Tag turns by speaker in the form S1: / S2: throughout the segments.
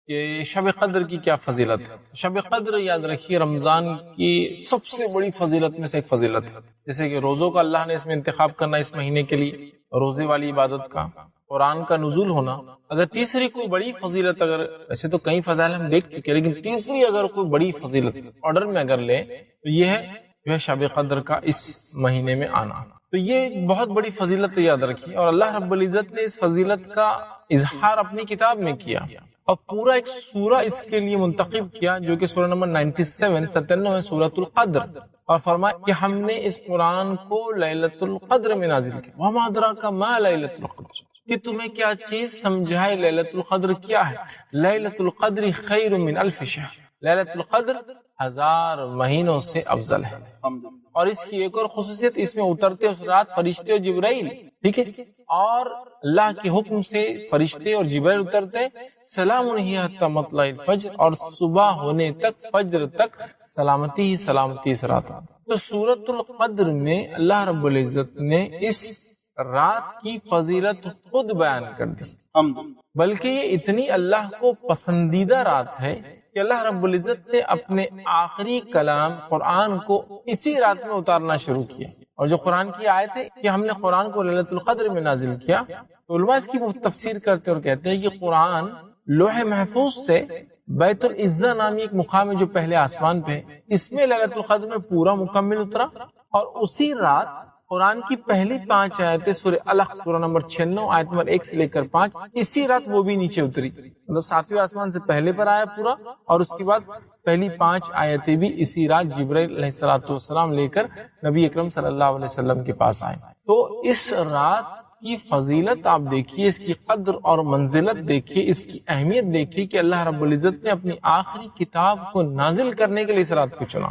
S1: کہ شب قدر کی کیا فضیلت ہے۔ شب قدر یاد رکھیے رمضان کی سب سے بڑی فضیلت میں سے ایک فضیلت ہے، جیسے کہ روزوں کا اللہ نے اس میں انتخاب کرنا اس مہینے کے لیے، روزے والی عبادت کا، قرآن کا نزول ہونا۔ اگر تیسری کوئی بڑی فضیلت، اگر ویسے تو کئی فضائل ہم دیکھ چکے، لیکن تیسری اگر کوئی بڑی فضیلت آرڈر میں اگر لیں تو یہ ہے جو ہے شب قدر کا اس مہینے میں آنا۔ تو یہ ایک بہت بڑی فضیلت یاد رکھیے، اور اللہ رب العزت نے اس فضیلت کا اظہار اپنی کتاب میں کیا، اور پورا ایک سورہ اس کے لیے منتخب کیا جو کہ سورہ نمبر 97 سورۃ القدر، اور فرمایا کہ ہم نے اس قرآن کو لیلۃ القدر میں نازل کیا۔ وما ادراک ما لیلۃ القدر، کہ تمہیں کیا چیز سمجھائے لیلۃ القدر کیا ہے۔ لیلۃ القدر خیر من الف شہر، لیلۃ القدر 1000 مہینوں سے افضل ہے۔ اور اس کی ایک اور خصوصیت، اس میں اترتے اس رات فرشتے اور جبرائیل، ٹھیک ہے، اور اللہ کے حکم سے فرشتے اور جبرائیل اترتے، سلام ہی حتی مطلع الفجر، اور صبح ہونے تک، فجر تک سلامتی ہی سلامتی اس رات۔ تو سورۃ القدر میں اللہ رب العزت نے اس رات کی فضیلت خود بیان کر دی، بلکہ یہ اتنی اللہ کو پسندیدہ رات ہے کہ اللہ رب العزت نے اپنے آخری کلام قرآن کو اسی رات میں اتارنا شروع کیا۔ اور جو قرآن کی آیت ہے کہ ہم نے قرآن کو لیلۃ القدر میں نازل کیا، تو علماء اس کی تفسیر کرتے اور کہتے ہیں کہ قرآن لوح محفوظ سے بیت العزہ نامی ایک مقام ہے جو پہلے آسمان پہ ہے، اس میں لیلۃ القدر میں پورا مکمل اترا، اور اسی رات قرآن کی پہلی 5 آیتیں سورہ الق سورہ نمبر 96 آیت نمبر 1 سے لے کر 5، اسی رات وہ بھی نیچے اتری، مطلب 7ویں آسمان سے پہلے پر آیا پورا، اور اس کے بعد پہلی 5 آیتیں بھی اسی رات جبرائیل علیہ السلام لے کر نبی اکرم صلی اللہ علیہ وسلم کے پاس آئے۔ تو اس رات کی فضیلت آپ دیکھیے، اس کی قدر اور منزلت دیکھیے، اس کی اہمیت دیکھیے کہ اللہ رب العزت نے اپنی آخری کتاب کو نازل کرنے کے لیے اس رات کو چنا،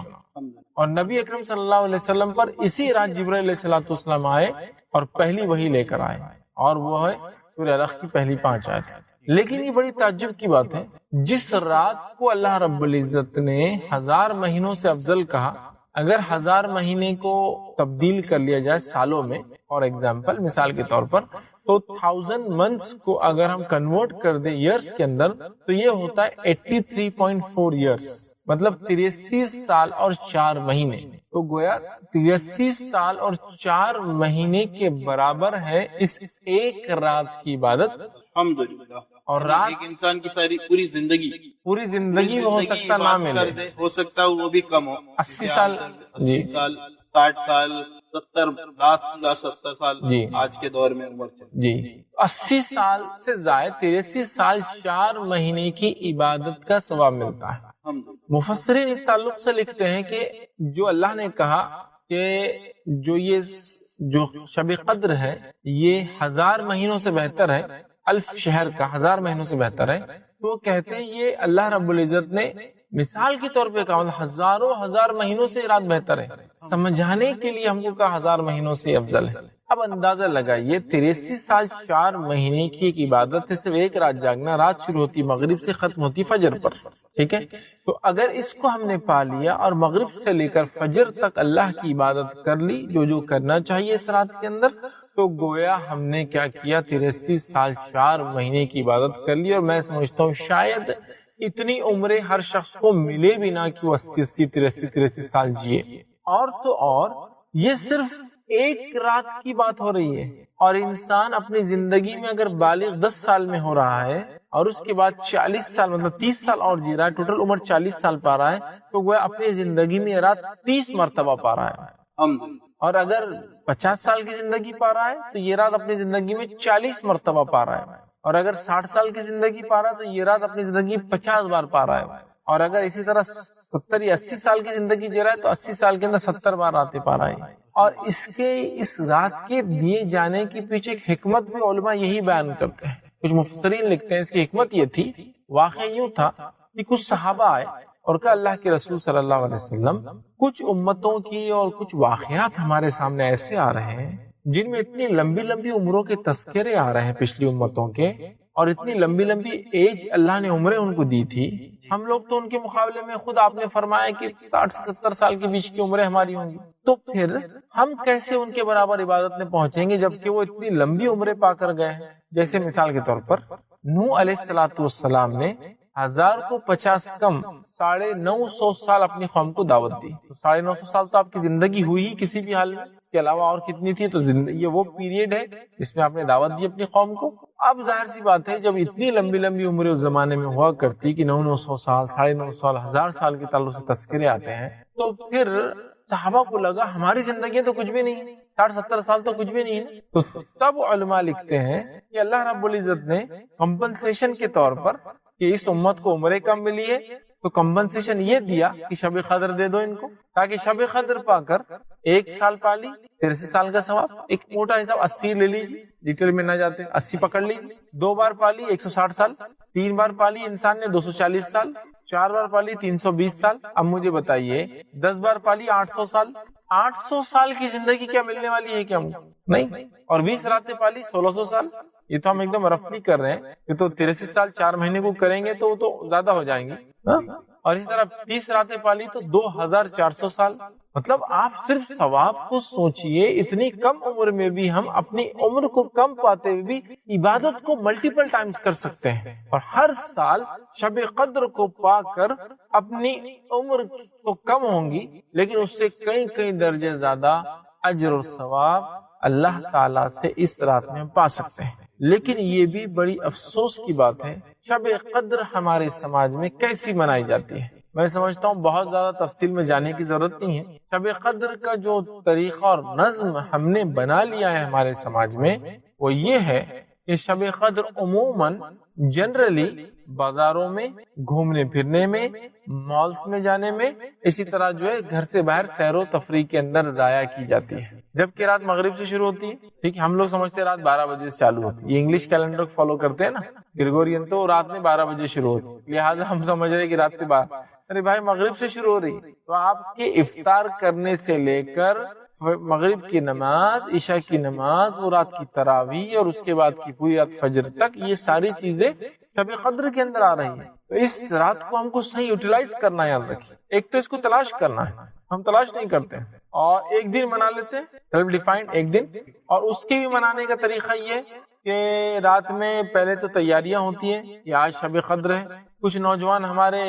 S1: اور نبی اکرم صلی اللہ علیہ وسلم پر اسی رات جبرائیل علیہ السلام آئے اور پہلی وحی لے کر آئے، اور وہ ہے سورہ الق کی پہلی 5 آیت۔ لیکن یہ بڑی تعجب کی بات ہے، جس رات کو اللہ رب العزت نے 1000 مہینوں سے افضل کہا، اگر 1000 مہینے کو تبدیل کر لیا جائے سالوں میں، اور ایگزامپل مثال کے طور پر، تو 1000 منتھس کو اگر ہم کنورٹ کر دیں ایئرس کے اندر، تو یہ ہوتا ہے 83.4 ایئرس، مطلب 83 سال اور 4 مہینے۔ تو گویا 83 سال اور 4 مہینے کے برابر ہے اس ایک رات کی عبادت،
S2: الحمدللہ۔
S1: اور رات
S2: ایک انسان کی ساری پوری زندگی
S1: میں ہو سکتا نہ ملے،
S2: ہو سکتا وہ بھی کم ہو،
S1: 80 سال
S2: 80 سال 60 سال 70 سال
S1: جی
S2: آج کے دور میں عمر چل
S1: جی 80 سال سے زائد 83 سال 4 مہینے کی عبادت کا ثواب ملتا ہے۔ مفسرین اس تعلق سے لکھتے ہیں کہ جو اللہ نے کہا کہ جو شب قدر ہے یہ 1000 مہینوں سے بہتر ہے، الف شہر کا 1000 مہینوں سے بہتر ہے، تو وہ کہتے ہیں یہ اللہ رب العزت نے مثال کے طور پہ کہا، ہزاروں ہزار مہینوں سے رات بہتر ہے، سمجھانے کے لیے ہم کو کہا 1000 مہینوں سے افضل ہے۔ اب اندازہ لگائیے 83 سال 4 مہینے کی ایک عبادت ہے، صرف ایک رات جاگنا، رات شروع ہوتی مغرب سے ختم ہوتی فجر پر، ٹھیک ہے؟ تو اگر اس کو ہم نے پا لیا اور مغرب سے لے کر فجر تک اللہ کی عبادت کر لی جو کرنا چاہیے اس رات کے اندر، تو گویا ہم نے کیا کیا، 83 سال 4 مہینے کی عبادت کر لی۔ اور میں سمجھتا ہوں شاید اتنی عمریں ہر شخص کو ملے بھی نہ کہ وہ 80 83 سال جیے۔ اور تو اور یہ صرف ایک رات کی بات ہو رہی ہے، اور انسان اپنی زندگی میں اگر بالغ 10 سال میں ہو رہا ہے اور اس کے بعد 40 سال مطلب 30 سال اور جی رہا ہے، ٹوٹل عمر 40 سال پا رہا ہے، تو وہ اپنی زندگی میں رات 30 مرتبہ پا رہا ہے۔ اور اگر 50 سال کی زندگی پا رہا ہے تو یہ رات اپنی زندگی میں 40 مرتبہ پا رہا ہے، اور اگر 60 سال کی زندگی پا رہا ہے تو یہ رات اپنی زندگی 50 بار پا رہا ہے، اور اگر اسی طرح 70 یا 80 سال کی زندگی جی رہا ہے تو 80 سال کے اندر 70 بار راتیں پا رہا ہے۔ اور اس رات کے دیے جانے کے پیچھے ایک حکمت بھی علماء یہی بیان کرتے ہیں، کچھ مفسرین لکھتے ہیں اس کی حکمت یہ تھی، واقع یوں تھا کہ کچھ صحابہ آئے اور کہا اللہ کے رسول صلی اللہ علیہ وسلم، کچھ امتوں کی اور کچھ واقعات ہمارے سامنے ایسے آ رہے ہیں جن میں اتنی لمبی لمبی عمروں کے تذکرے آ رہے ہیں پچھلی امتوں کے، اور اتنی لمبی لمبی ایج اللہ نے عمریں ان کو دی تھی، ہم لوگ تو ان کے مقابلے میں خود آپ نے فرمایا کہ 60 سے 70 سال کے بیچ کی عمریں ہماری ہوں گی، تو پھر ہم کیسے ان کے برابر عبادت میں پہنچیں گے جبکہ وہ اتنی لمبی عمریں پا کر گئے ہیں؟ جیسے مثال کے طور پر نوح علیہ السلام نے 1000 کو 50 کم 950 سال اپنی قوم کو دعوت دی. تو 950 سال تو آپ کی زندگی ہوئی ہی کسی بھی حال میں. اس کے علاوہ اور کتنی تھی؟ تو یہ وہ پیریڈ ہے جس میں آپ نے دعوت دی اپنی قوم کو. اب ظاہر سی بات ہے جب اتنی لمبی لمبی عمریں اس زمانے میں ہوا کرتی کہ 900 سال 950 سال 1000 سال کے تعلق سے تذکرے آتے ہیں، تو پھر صحابہ کو لگا ہماری زندگی تو کچھ بھی نہیں ہے، 60-70 سال تو کچھ بھی نہیں ہے. تو تب علماء لکھتے ہیں کہ اللہ رب العزت نے کمپنسیشن کے طور پر کہ اس امت کو عمریں کم ملی ہے تو کمپنسیشن یہ دیا کہ شب قدر دے دو ان کو، تاکہ شب قدر پا کر 1 سال پالی 83 سال کا ثواب. ایک موٹا حساب 80 لے لیجیے، ڈیٹیل میں نہ جاتے، 80 پکڑ لیجیے. 2 بار پالی 160 سال، 3 بار پالی انسان نے 240 سال، 4 بار پالی 320 سال. اب مجھے بتائیے 10 بار پالی 800 سال. 800 سال کی زندگی کیا ملنے والی ہے کیا ہم کو؟ نہیں. اور 20 راتیں پالی 1600 سال. یہ تو ہم ایک دم رفلی کر رہے ہیں، یہ تو 83 سال 4 مہینے کو کریں گے تو وہ تو زیادہ ہو جائیں گے. اور اس طرح 30 راتیں پالی تو 2400 سال. مطلب آپ صرف ثواب کو سوچئے، اتنی کم عمر میں بھی ہم اپنی عمر کو کم پاتے ہوئے بھی عبادت کو ملٹیپل ٹائمز کر سکتے ہیں. اور ہر سال شب قدر کو پا کر اپنی عمر تو کم ہوں گی لیکن اس سے کئی درجے زیادہ اجر اور ثواب اللہ تعالیٰ سے اس رات میں ہم پا سکتے ہیں. لیکن یہ بھی بڑی افسوس کی بات ہے شب قدر ہمارے سماج میں کیسی منائی جاتی ہے. میں سمجھتا ہوں بہت زیادہ تفصیل میں جانے کی ضرورت نہیں ہے. شب قدر کا جو طریقہ اور نظم ہم نے بنا لیا ہے ہمارے سماج میں وہ یہ ہے کہ شب قدر عموماً جنرلی بازاروں میں گھومنے پھرنے میں، مالز میں جانے میں، اسی طرح جو ہے گھر سے باہر سیر و تفریح کے اندر ضائع کی جاتی ہے. جبکہ رات مغرب سے شروع ہوتی ہے. ٹھیک ہے، ہم لوگ سمجھتے ہیں رات 12 بجے سے چالو ہوتی ہے. یہ انگلش کیلنڈر فالو کرتے ہیں نا، گریگورین، تو رات میں 12 بجے شروع ہوتی ہے، لہٰذا ہم سمجھ رہے ہیں کہ رات سے 12. ارے بھائی مغرب سے شروع ہو رہی. تو آپ کے افطار کرنے سے لے کر مغرب کی نماز، عشاء کی نماز، اور رات کی تراویح، اور اس کے بعد کی پوری رات فجر تک، یہ ساری چیزیں شب قدر کے اندر آ رہی ہیں. تو اس رات کو ہم کو صحیح یوٹیلائز کرنا ہے. یاد رکھیے، ایک تو اس کو تلاش کرنا ہے، ہم تلاش نہیں کرتے ہیں اور ایک دن منا لیتے ہیں، سیلف ڈیفائنڈ ایک دن. اور اس کے بھی منانے کا طریقہ یہ کہ رات میں پہلے تو تیاریاں ہوتی ہیں، یہ آج شب قدر ہے. کچھ نوجوان ہمارے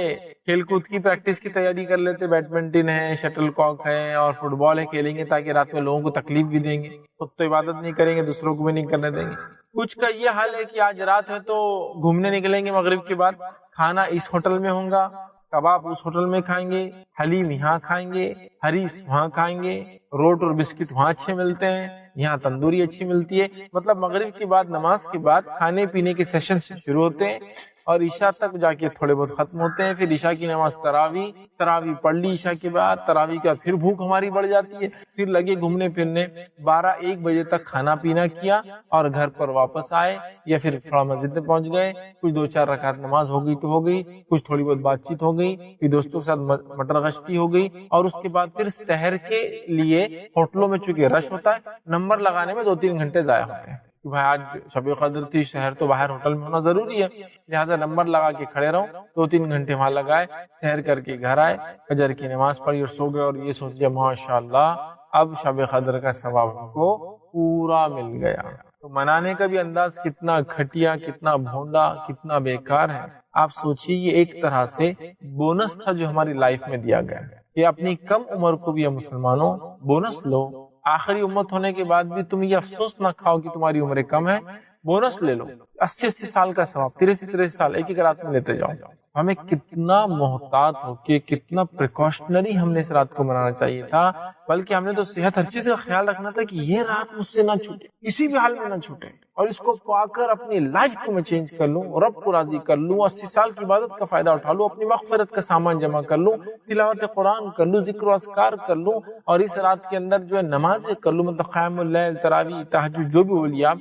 S1: کھیل کود کی پریکٹس کی تیاری کر لیتے، بیڈمنٹن ہے، شٹل کاک ہے اور فٹ بال ہے، کھیلیں گے تاکہ رات میں لوگوں کو تکلیف بھی دیں گے، خود تو عبادت نہیں کریں گے، دوسروں کو بھی نہیں کرنے دیں گے. کچھ کا یہ حال ہے کہ آج رات ہے تو گھومنے نکلیں گے مغرب کے بعد، کھانا اس ہوٹل میں ہوگا، کباب اس ہوٹل میں کھائیں گے، حلیم یہاں کھائیں گے، ہریس وہاں کھائیں گے، روٹ اور بسکٹ وہاں اچھے ملتے ہیں، یہاں تندوری اچھی ملتی ہے. مطلب مغرب کے بعد نماز کے بعد کھانے پینے کے سیشن شروع ہوتے ہیں اور عشاء تک جا کے تھوڑے بہت ختم ہوتے ہیں. پھر عشاء کی نماز تراویح پڑھ لی عشاء کے بعد، تراویح کے بعد پھر بھوک ہماری بڑھ جاتی ہے، پھر لگے گھومنے پھرنے، 12-1 بجے تک کھانا پینا کیا اور گھر پر واپس آئے یا پھر تھوڑا مسجد میں پہنچ گئے، کچھ 2-4 رکعت نماز ہو گئی تو ہو گئی، کچھ تھوڑی بہت بات چیت ہو گئی، پھر دوستوں کے ساتھ مٹر گشتی ہو گئی، اور اس کے بعد پھر سحر کے لیے ہوٹلوں میں چونکہ رش ہوتا ہے، نمبر لگانے میں 2-3 گھنٹے ضائع ہوتے ہیں کہ بھائی آج شب قدر تھی، شہر تو باہر ہوٹل میں ہونا ضروری ہے، لہٰذا نمبر لگا کے کھڑے رہو، 2-3 گھنٹے وہاں لگائے، سحر کر کے گھر آئے، فجر کی نماز پڑھی اور سو گئے، اور یہ سوچ لیا ماشاءاللہ اب شب قدر کا ثواب کو پورا مل گیا. تو منانے کا بھی انداز کتنا گھٹیا، کتنا بھونڈا، کتنا بیکار ہے. آپ سوچیے یہ ایک طرح سے بونس تھا جو ہماری لائف میں دیا گیا. یہ اپنی کم عمر کو بھی مسلمانوں بونس لو. آخری امت ہونے کے بعد بھی تم یہ افسوس نہ کھاؤ کہ تمہاری عمریں کم ہے، بونس لے لو. 80 سال کا ثواب، 83 سال ایک رات میں لیتے جاؤ. ہمیں کتنا محتاط ہو کے، کتنا پریکاشنری ہم نے اس رات کو منانا چاہیے تھا. بلکہ ہم نے تو صحت ہر چیز کا خیال رکھنا تھا کہ یہ رات مجھ سے نہ چھوٹے، کسی بھی حال میں نہ چھوٹے، اور اس کو پا کر اپنی لائف کو میں چینج کر لوں، رب کو راضی کر لوں، 80 سال کی عبادت کا فائدہ اٹھا لوں، اپنی مغفرت کا سامان جمع کر لوں، تلاوت قرآن کر لوں، ذکر و اذکار کر لوں، اور اس رات کے اندر جو ہے نمازیں کر لوں، مطلب قیام اللیل، تراویح، تہجد، جو بھی بولیے آپ،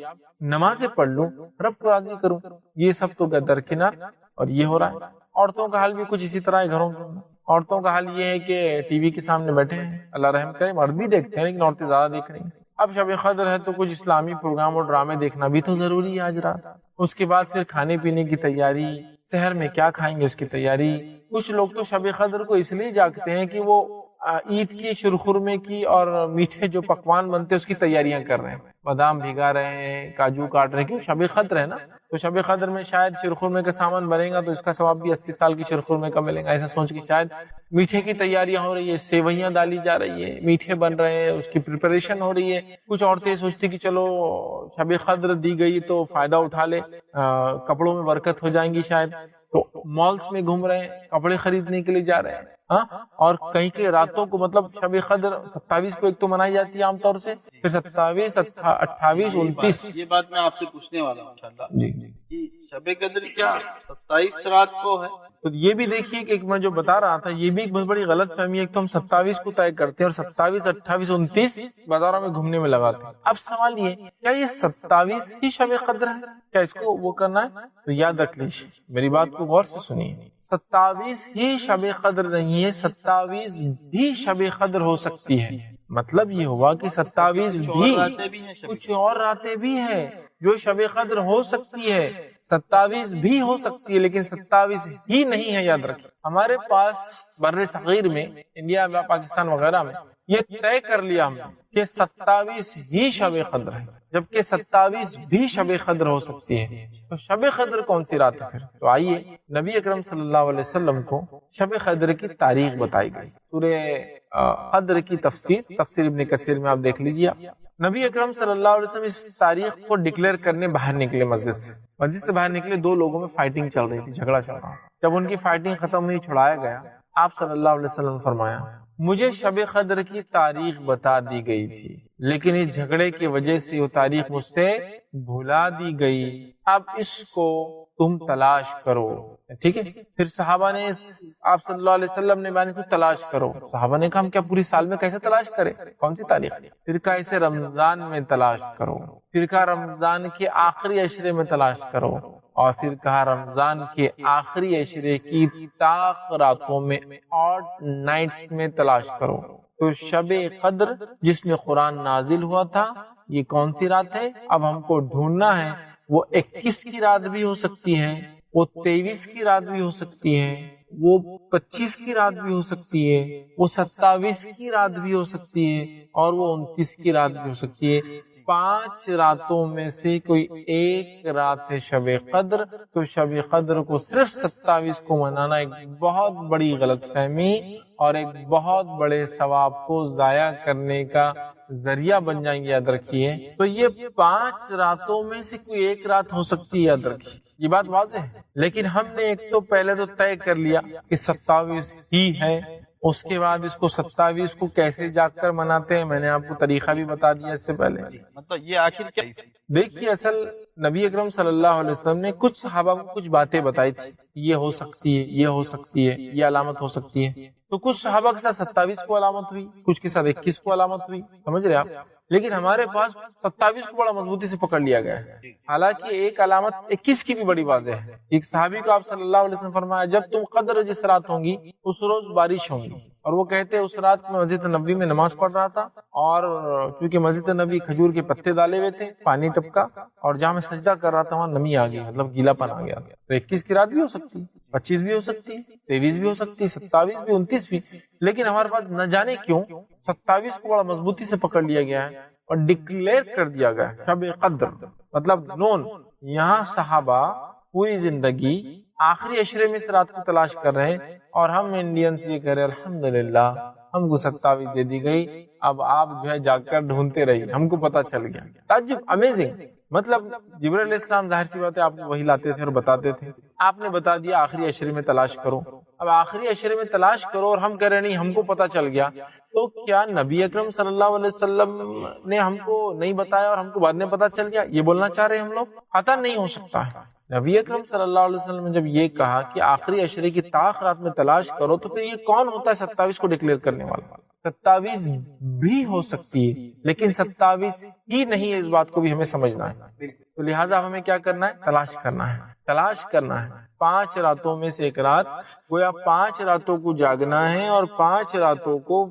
S1: نمازیں پڑھ لوں، رب کو راضی کروں. یہ سب تو درکنار، اور یہ ہو رہا ہے. عورتوں کا حال بھی کچھ اسی طرح ہے. گھروں کے عورتوں کا حال یہ ہے کہ ٹی وی کے سامنے بیٹھے ہیں، اللہ رحم کرے، مرد بھی دیکھتے ہیں لیکن عورتیں زیادہ دیکھ رہی ہیں. اب شب قدر ہے تو کچھ اسلامی پروگرام اور ڈرامے دیکھنا بھی تو ضروری ہے آج رات. اس کے بعد پھر کھانے پینے کی تیاری، سحر میں کیا کھائیں گے اس کی تیاری. کچھ لوگ تو شب قدر کو اس لیے جاگتے ہیں کہ وہ عید کی شرخرمے کی اور میٹھے جو پکوان بنتے ہیں اس کی تیاریاں کر رہے ہیں، بادام بھگا رہے ہیں، کاجو کاٹ رہے ہیں، کیوں شب قدر ہے نا، تو شب قدر میں شاید شرخرمے کا سامان بنے گا تو اس کا ثواب بھی 80 سال کی شرخرمے کا ملے گا، ایسا سوچ کے شاید میٹھے کی تیاریاں ہو رہی ہے، سیویاں ڈالی جا رہی ہے، میٹھے بن رہے ہیں، اس کی پریپریشن ہو رہی ہے۔ کچھ عورتیں سوچتی کہ چلو شب قدر دی گئی تو فائدہ اٹھا لے، کپڑوں میں برکت ہو جائیں گی شاید، تو مالس میں گھوم رہے ہیں، کپڑے خریدنے کے لیے جا رہے ہیں، ہاں، اور کہیں کے راتوں کو، مطلب شب قدر 27 کو ایک تو منائی جاتی ہے عام طور سے، پھر 27، 28، 29۔
S2: یہ بات میں آپ سے پوچھنے والا ہوں انشاءاللہ
S1: جی
S2: کہ شب قدر کیا 27 رات کو ہے؟
S1: تو یہ بھی دیکھیے کہ میں جو بتا رہا تھا یہ بھی ایک بہت بڑی غلط فہمی ہے کہ ہم 27 کو طے کرتے ہیں اور 27، 28، 29 بازاروں میں گھومنے میں لگاتے ہیں۔ اب سوال یہ کیا یہ 27 ہی شب قدر ہے؟ کیا اس کو وہ کرنا ہے؟ تو یاد رکھ لیجیے، میری بات کو غور سے سنیے، 27 ہی شب قدر نہیں ہے، 27 بھی شب قدر ہو سکتی ہے۔ مطلب یہ ہوا کہ 27 بھی کچھ اور راتیں بھی ہیں جو شب قدر ہو سکتی ہے، 27 بھی ہو سکتی ہے، لیکن 27 ہی نہیں ہے۔ یاد رکھیں، ہمارے پاس بر صغیر میں، انڈیا میں، پاکستان وغیرہ میں یہ طے کر لیا ہم نے کہ 27 ہی شب قدر ہے، جبکہ 27 بھی شب قدر ہو سکتی ہے۔ تو شب قدر کون سی رات ہے پھر؟ تو آئیے نبی اکرم صلی اللہ علیہ وسلم کو شب قدر کی تاریخ بتائی گئی، سورہ قدر کی تفسیر ابن کثیر میں آپ دیکھ لیجیے۔ نبی اکرم صلی اللہ علیہ وسلم اس تاریخ کو ڈکلیئر کرنے باہر نکلے، مسجد سے باہر نکلے، دو لوگوں میں فائٹنگ چل رہی تھی، جھگڑا چل رہا۔ جب ان کی فائٹنگ ختم ہوئی، چھڑایا گیا، آپ صلی اللہ علیہ وسلم فرمایا مجھے شب قدر کی تاریخ بتا دی گئی تھی، لیکن اس جھگڑے کی وجہ سے وہ تاریخ مجھ سے بھلا دی گئی، اب اس کو تم تلاش کرو۔ ٹھیک ہے، پھر صحابہ نے آپ صلی اللہ علیہ وسلم نے بیان کیا تلاش کرو۔ صحابہ نے کہا ہم کیا پوری سال میں کیسے تلاش کریں، کون سی تاریخ؟ پھر کہا اسے رمضان میں تلاش کرو، پھر کہا رمضان کے آخری عشرے میں تلاش کرو، اور پھر کہا رمضان کے آخری عشرے کی طاق راتوں میں، آڈ نائٹس میں تلاش کرو۔ تو شب قدر جس میں قرآن نازل ہوا تھا، یہ کون سی رات ہے؟ اب ہم کو ڈھونڈنا ہے۔ وہ 21 کی رات بھی ہو سکتی ہے، وہ 23 کی رات بھی ہو سکتی ہے، وہ 25 کی رات بھی ہو سکتی ہے، وہ 27 کی رات بھی ہو سکتی ہے، اور وہ 29 کی رات بھی ہو سکتی ہے۔ 5 راتوں میں سے کوئی ایک رات ہے شب قدر، تو شب قدر کو صرف 27 کو منانا ایک بہت بڑی غلط فہمی اور ایک بہت بڑے ثواب کو ضائع کرنے کا ذریعہ بن جائیں گے، یاد رکھیے۔ تو یہ 5 راتوں میں سے کوئی ایک رات ہو سکتی ہے، یاد رکھیے، یہ بات واضح ہے۔ لیکن ہم نے ایک تو پہلے تو طے کر لیا کہ 27 ہی ہے، اس کے بعد اس کو 27 کو کیسے جاگ کر مناتے ہیں میں نے آپ کو طریقہ بھی بتا دیا اس سے پہلے۔
S2: مطلب یہ آخر کیا؟
S1: دیکھیے، اصل نبی اکرم صلی اللہ علیہ وسلم نے کچھ صحابہ کو کچھ باتیں بتائی تھی، یہ ہو سکتی ہے، یہ ہو سکتی ہے، یہ علامت ہو سکتی ہے، تو کچھ صحابہ کے ساتھ 27 کو علامت ہوئی، کچھ کے ساتھ 21 کو علامت ہوئی، سمجھ رہے آپ؟ لیکن ہمارے پاس 27 کو بڑا مضبوطی سے پکڑ لیا گیا ہے، حالانکہ ایک علامت 21 کی بھی بڑی واضح ہے۔ ایک صحابی کو آپ صلی اللہ علیہ وسلم فرمایا جب تم قدر جس رات ہوں گی اس روز بارش ہوں گی، اور وہ کہتے اس رات میں مسجد نبوی میں نماز پڑھ رہا تھا، اور چونکہ مسجد نبوی کھجور کے پتے ڈالے ہوئے تھے، پانی ٹپکا، اور جہاں میں سجدہ کر رہا تھا وہاں نمی آ گئی، مطلب گیلا پن آ گیا۔ تو 21 کی رات بھی ہو سکتی ہے، 25 بھی ہو سکتی ہے، 23 بھی ہو سکتی ہے، 27 بھی، 29 بھی، لیکن ہمارے پاس نہ جانے کیوں 27 کو بڑا مضبوطی سے پکڑ لیا گیا ہے اور ڈکلیئر کر دیا گیا ہے شب قدر، مطلب نون۔ یہاں صحابہ پوری زندگی آخری عشرے میں اس رات کو تلاش کر رہے ہیں، اور ہم انڈینس یہ کہہ رہے ہیں الحمدللہ ہم کو 27 دے دی گئی، اب آپ جو ہے جا کر ڈھونڈتے رہیے، ہم کو پتا چل گیا۔ تعجب، امیزنگ، مطلب جبرائیل علیہ السلام ظاہر سی بات ہے آپ کو وہی لاتے تھے اور بتاتے تھے، آپ نے بتا دیا آخری عشرے میں تلاش کرو، اب آخری عشرے میں تلاش کرو اور ہم کہہ رہے نہیں ہم کو پتا چل گیا، تو کیا نبی اکرم صلی اللہ علیہ وسلم نے ہم کو نہیں بتایا اور ہم کو بعد میں پتا چل گیا؟ یہ بولنا چاہ رہے ہیں ہم لوگ؟ قطعاً نہیں ہو سکتا ہے۔ نبی اکرم صلی اللہ علیہ وسلم نے جب یہ کہا کہ آخری عشرے کی طاق رات میں تلاش کرو، تو پھر یہ کون ہوتا ہے 27 کو ڈکلیئر کرنے والا؟ 27 بھی ہو سکتی ہے لیکن 27 ہی نہیں ہے، اس بات کو بھی ہمیں سمجھنا ہے۔ تو لہٰذا ہمیں کیا کرنا ہے؟ تلاش کرنا ہے 5 راتوں میں سے ایک رات، گویا 5 راتوں کو جاگنا ہے اور 5 راتوں کو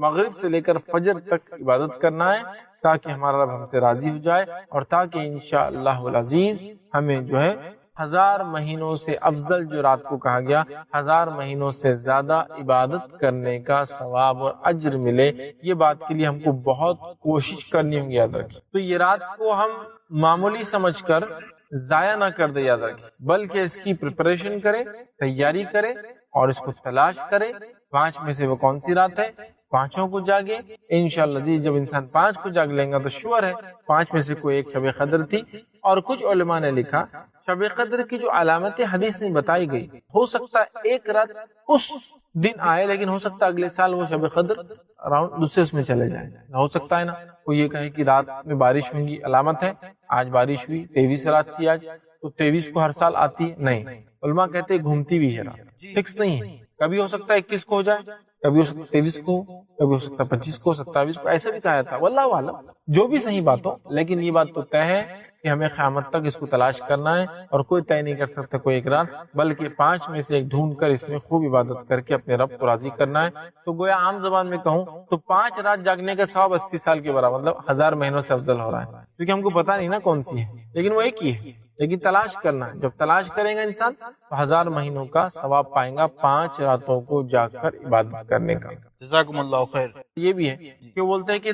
S1: مغرب سے لے کر فجر تک عبادت کرنا ہے، تاکہ ہمارا رب ہم سے راضی ہو جائے، اور تاکہ انشاءاللہ العزیز ہمیں جو ہے 1000 مہینوں سے افضل جو رات کو کہا گیا، 1000 مہینوں سے زیادہ عبادت کرنے کا ثواب اور اجر ملے، یہ بات کے لیے ہم کو بہت کوشش کرنی ہوگی، یاد رکھیں۔ تو یہ رات کو ہم معمولی سمجھ کر ضائع نہ کر دے، یاد رکھیں، بلکہ اس کی پریپریشن کرے، تیاری کرے اور اس کو تلاش کرے۔ 5 میں سے وہ کون سی رات ہے، 5 کو جاگے انشاءاللہ جی۔ جب انسان 5 کو جاگ لیں گا تو شور ہے 5 میں سے کوئی ایک شب قدر تھی۔ اور کچھ علماء نے لکھا شب قدر کی جو علامت حدیث میں بتائی گئی، ہو سکتا ہے ایک رات اس دن آئے، لیکن ہو سکتا ہے اگلے سال وہ شب قدر اراؤنڈ دوسرے اس میں چلے جائے، ہو سکتا ہے نا۔ کوئی یہ کہے کہ رات میں بارش ہوگی، علامت ہے، آج بارش ہوئی، 23 رات تھی آج، تو 23 کو ہر سال آتی ہے، نہیں۔ علماء کہتے ہیں گھومتی بھی ہے رات، فکس نہیں ہے، کبھی ہو سکتا ہے 21 کو ہو جائے، کبھی ہو سکتا ہے 23 کو، کبھی ہو سکتا ہے 25 کو، 27 کو، ایسا بھی کہا تھا، واللہ عالم، جو بھی صحیح بات ہو، لیکن یہ بات تو طے ہے کہ ہمیں قیامت تک اس کو تلاش کرنا ہے، اور کوئی طے نہیں کر سکتا کوئی ایک رات، بلکہ 5 میں سے ایک ڈھونڈ کر اس میں خوب عبادت کر کے اپنے رب کو راضی کرنا ہے۔ تو گویا عام زبان میں کہوں تو 5 رات جاگنے کا ثواب 80 سال کے برابر، مطلب 1000 مہینوں سے افضل ہو رہا ہے، کیونکہ ہم کو پتا نہیں نا کون سی ہے، لیکن وہ ایک ہی ہے، لیکن تلاش کرنا ہے۔ جب تلاش کرے گا انسان تو 1000 مہینوں کا ثواب پائیں گا 5 راتوں کو جاگ کر عبادت کرنے کا۔
S2: جزاکم اللہ خیر۔
S1: یہ بھی ہے کہ وہ بولتے ہیں کہ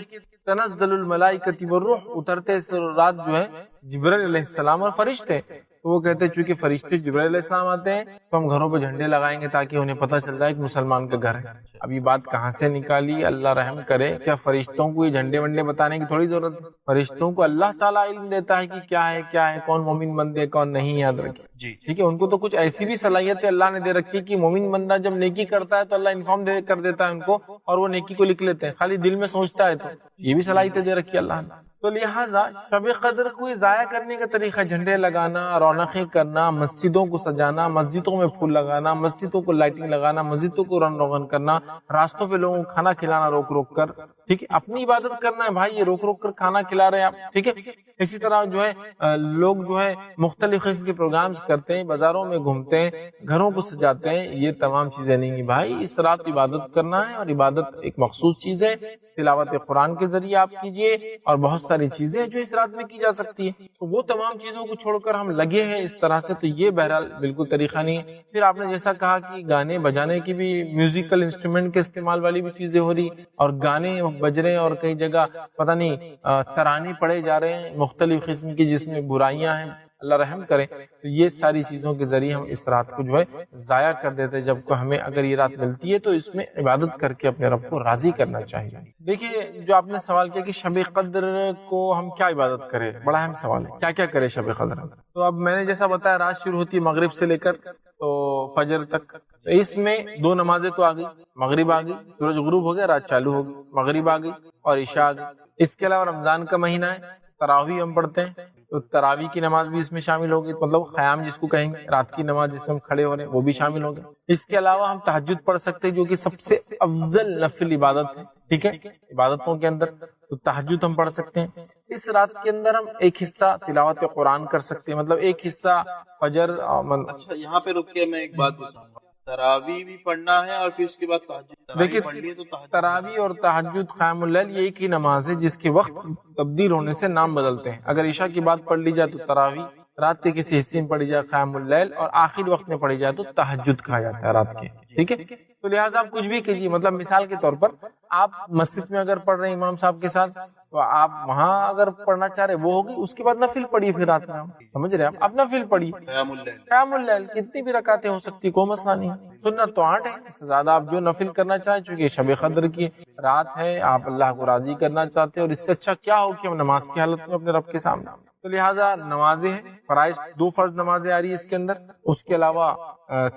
S1: تنزل الملائکۃ والروح، اترتے اس رات جو ہے جبرائیل علیہ السلام اور فرشتے، تو وہ کہتے ہیں چونکہ فرشتے جبرائیل علیہ السلام آتے ہیں تو ہم گھروں پہ جھنڈے لگائیں گے تاکہ انہیں پتہ چل جائے کہ مسلمان کا گھر ہے۔ اب یہ بات کہاں سے نکالی، اللہ رحم کرے، کیا فرشتوں کو یہ جھنڈے ونڈے بتانے کی تھوڑی ضرورت ہے؟ فرشتوں کو اللہ تعالیٰ علم دیتا ہے کہ کیا ہے کون مومن بندے کون نہیں، یاد رکھیں
S2: جی
S1: ٹھیک ہے۔ ان کو تو کچھ ایسی بھی صلاحیتیں اللہ نے دے رکھی ہے کہ مومن بندہ جب نیکی کرتا ہے تو اللہ انفارم کر دیتا ہے ان کو، اور وہ نیکی کو لکھ لیتے ہیں، خالی دل میں سوچتا ہے تو یہ بھی صلاحیتیں دے رکھی ہے اللہ نے۔ تو لہٰذا شب قدر کو ضائع کرنے کا طریقہ جھنڈے لگانا، رونقیں کرنا، مسجدوں کو سجانا، مسجدوں میں پھول لگانا، مسجدوں کو لائٹنگ لگانا، مسجدوں کو رنگ روغن کرنا، راستوں پہ لوگوں کو کھانا کھلانا روک روک کر، ٹھیک ہے، اپنی عبادت کرنا ہے بھائی، یہ روک روک کر کھانا کھلا رہے ہیں آپ، ٹھیک ہے۔ اسی طرح جو ہے لوگ جو ہے مختلف قسم کے پروگرامز کرتے ہیں، بازاروں میں گھومتے ہیں، گھروں کو سجاتے ہیں، یہ تمام چیزیں نہیں ہیں بھائی۔ اس رات عبادت کرنا ہے، اور عبادت ایک مخصوص چیز ہے، تلاوت قرآن کے ذریعے آپ کیجئے، اور بہت ساری چیزیں جو اس رات میں کی جا سکتی ہے، تو وہ تمام چیزوں کو چھوڑ کر ہم لگے ہیں اس طرح سے، تو یہ بہرحال بالکل طریقہ نہیں ہے۔ پھر آپ نے جیسا کہا کہ گانے بجانے کی بھی، میوزیکل انسٹرومنٹ کے استعمال والی بھی چیزیں ہو رہی، اور گانے بج رہے ہیں، اور کئی جگہ پتہ نہیں ترانے پڑے جا رہے ہیں مختلف قسم کی، جس میں برائیاں ہیں، اللہ رحم کرے۔ تو یہ ساری چیزوں کے ذریعے ہم اس رات کو جو ہے ضائع کر دیتے، جب کو ہمیں اگر یہ رات ملتی ہے تو اس میں عبادت کر کے اپنے رب کو راضی کرنا چاہیے۔ دیکھیے جو آپ نے سوال کیا کہ شب قدر کو ہم کیا عبادت کریں، بڑا اہم سوال ہے، کیا کیا کرے شب قدر۔ تو اب میں نے جیسا بتایا رات شروع ہوتی ہے مغرب سے لے کر تو فجر تک، تو اس میں 2 نمازیں تو آ گئی، مغرب آ گئی، سورج غروب ہو گیا، رات چالو ہو گئی، مغرب آ گئی اور عشاء آ گئی۔ اس کے علاوہ رمضان کا مہینہ ہے، تراویح ہم پڑھتے ہیں، تو تراویح کی نماز بھی اس میں شامل ہوگی، مطلب قیام جس کو کہیں گے، رات کی نماز جس میں ہم کھڑے ہو رہے ہیں وہ بھی شامل ہوگی۔ اس کے علاوہ ہم تہجد پڑھ سکتے ہیں، جو کہ سب سے افضل نفل عبادت ہے، ٹھیک ہے، عبادتوں کے اندر تو تہجد ہم پڑھ سکتے ہیں۔ اس رات کے اندر ہم ایک حصہ تلاوت قرآن کر سکتے ہیں، مطلب ایک حصہ فجر۔
S2: اچھا یہاں پہ رک کے میں ایک بات بتاؤں گا، تراویح بھی پڑھنا ہے اور پھر اس کے بعد تہجد
S1: دیکھیے
S2: پڑھ لیے تو تہجد،
S1: تراویح اور تہجد قیام اللیل یہ ایک ہی نماز ہے جس کے وقت تبدیل ہونے سے نام بدلتے ہیں۔ اگر عشاء کی بات پڑھ لی جائے تو تراویح، رات کے کسی حصے میں پڑھی جائے قیام اللیل، اور آخر وقت میں پڑھی جائے تو تہجد کہا جاتا ہے رات کے، ٹھیک ہے۔ تو لہٰذا آپ کچھ بھی کیجیے، مطلب مثال کے طور پر آپ مسجد میں اگر پڑھ رہے ہیں امام صاحب کے ساتھ، تو آپ وہاں اگر پڑھنا چاہ رہے وہ ہوگی، اس کے بعد نفل پڑھیے، پھر رات میں سمجھ رہے ہیں آپ نفل پڑھیے،
S2: قیام اللیل،
S1: قیام اللیل کتنی بھی رکعتیں ہو سکتی، کوئی مسئلہ نہیں، سنت تو 8 ہے، اس سے زیادہ آپ جو نفل کرنا چاہیں، چونکہ شب قدر کی رات ہے، آپ اللہ کو راضی کرنا چاہتے ہیں، اور اس سے اچھا کیا ہو کہ ہم نماز کی حالت میں اپنے رب کے سامنے، تو لہٰذا نمازیں ہیں، فرائض 2 فرض نمازیں آ رہی ہے اس کے اندر، اس کے علاوہ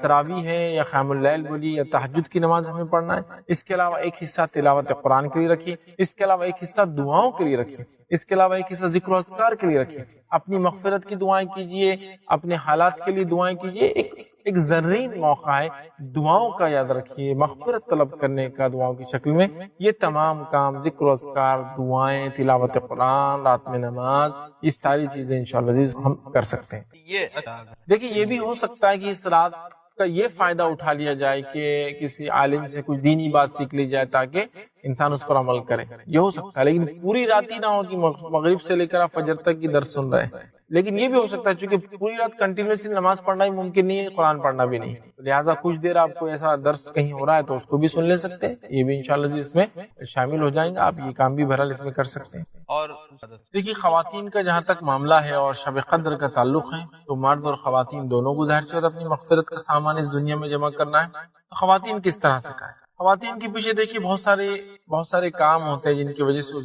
S1: تراویح ہے یا قیام اللیل بولی یا تہجد کی نماز ہمیں پڑھنا ہے، اس کے علاوہ ایک حصہ تلاوت قرآن کے لیے رکھیے، اس کے علاوہ ایک حصہ دعاؤں کے لیے رکھیے، اس کے علاوہ ایک حصہ ذکر و اذکار کے لیے رکھیے، اپنی مغفرت کی دعائیں کیجیے، اپنے حالات کے لیے دعائیں کیجیے، ایک زرین موقع ہے دعاؤں کا، یاد رکھیے، مغفرت طلب کرنے کا دعاؤں کی شکل میں، یہ تمام کام ذکر و اذکار، دعائیں، تلاوت قرآن، رات میں نماز، یہ ساری چیزیں انشاءاللہ عزیز ہم کر سکتے ہیں۔
S2: یہ
S1: دیکھیے یہ بھی ہو سکتا ہے کہ اس رات کا یہ فائدہ اٹھا لیا جائے کہ کسی عالم سے کچھ دینی بات سیکھ لی جائے تاکہ انسان اس پر عمل کرے، یہ ہو سکتا ہے، لیکن پوری رات ہی نہ ہو کہ مغرب سے لے کر آپ فجر تک کی درس سن رہے ہیں۔ لیکن یہ بھی ہو سکتا ہے چونکہ پوری رات کنٹینیوسلی نماز پڑھنا ہی ممکن نہیں ہے، قرآن پڑھنا بھی نہیں، لہٰذا کچھ دیر آپ کو ایسا درس کہیں ہو رہا ہے تو اس کو بھی سن لے سکتے ہیں، یہ بھی انشاءاللہ اس میں شامل ہو جائیں گے، آپ یہ کام بھی بہرحال اس میں کر سکتے ہیں۔
S2: اور
S1: دیکھیے خواتین کا جہاں تک معاملہ ہے اور شب قدر کا تعلق ہے تو مرد اور خواتین دونوں کو ظاہر سے اپنی مغفرت کا سامان اس دنیا میں جمع کرنا ہے۔ تو خواتین کس طرح سے کریں؟ خواتین کے پیچھے دیکھیے بہت سارے کام ہوتے ہیں جن کی وجہ سے وہ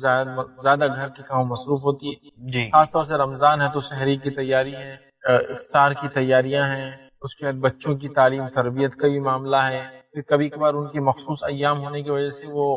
S1: زیادہ گھر کے کام مصروف ہوتی ہے،
S2: جی
S1: خاص طور سے رمضان ہے تو سحری کی تیاری ہے، افطار کی تیاریاں ہیں، اس کے بعد بچوں کی تعلیم تربیت کا بھی معاملہ ہے، پھر کبھی کبھار ان کی مخصوص ایام ہونے کی وجہ سے وہ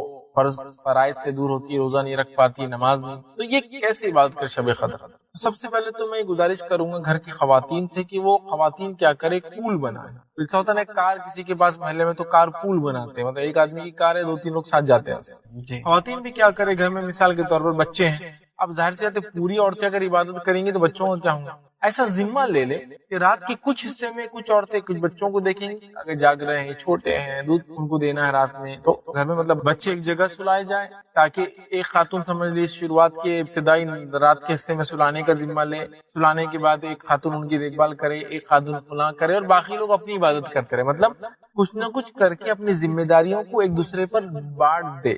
S1: فرائض سے دور ہوتی ہے، روزہ نہیں رکھ پاتی، نماز نہیں، تو یہ کیسے عبادت کر شب قدر؟ سب سے پہلے تو میں گزارش کروں گا گھر کی خواتین سے کہ وہ خواتین کیا کرے، پول بنائے۔ ایسا ہوتا ہے نا کار کسی کے پاس محلے میں تو کار پول بناتے ہیں، مطلب ایک آدمی کی کار ہے، 2-3 لوگ ساتھ جاتے ہیں۔
S2: جی
S1: خواتین بھی کیا کرے گھر میں، مثال کے طور پر بچے ہیں، اب ظاہر سی بات ہے پوری عورتیں اگر عبادت کریں گی تو بچوں کا کیا ہوگا؟ ایسا ذمہ لے لے کہ رات کے کچھ حصے میں کچھ عورتیں کچھ بچوں کو دیکھیں گی، اگر جاگ رہے ہیں، چھوٹے ہیں، دودھ ان کو دینا ہے رات میں، تو گھر میں مطلب بچے ایک جگہ سلائے جائیں تاکہ ایک خاتون سمجھ لی شروعات کے ابتدائی رات کے حصے میں سلانے کا ذمہ لے، سلانے کے بعد ایک خاتون ان کی دیکھ بھال کرے، ایک خاتون فلاں کرے، اور باقی لوگ اپنی عبادت کرتے رہے، مطلب کچھ نہ کچھ کر کے اپنی ذمہ داریوں کو ایک دوسرے پر بانٹ دے۔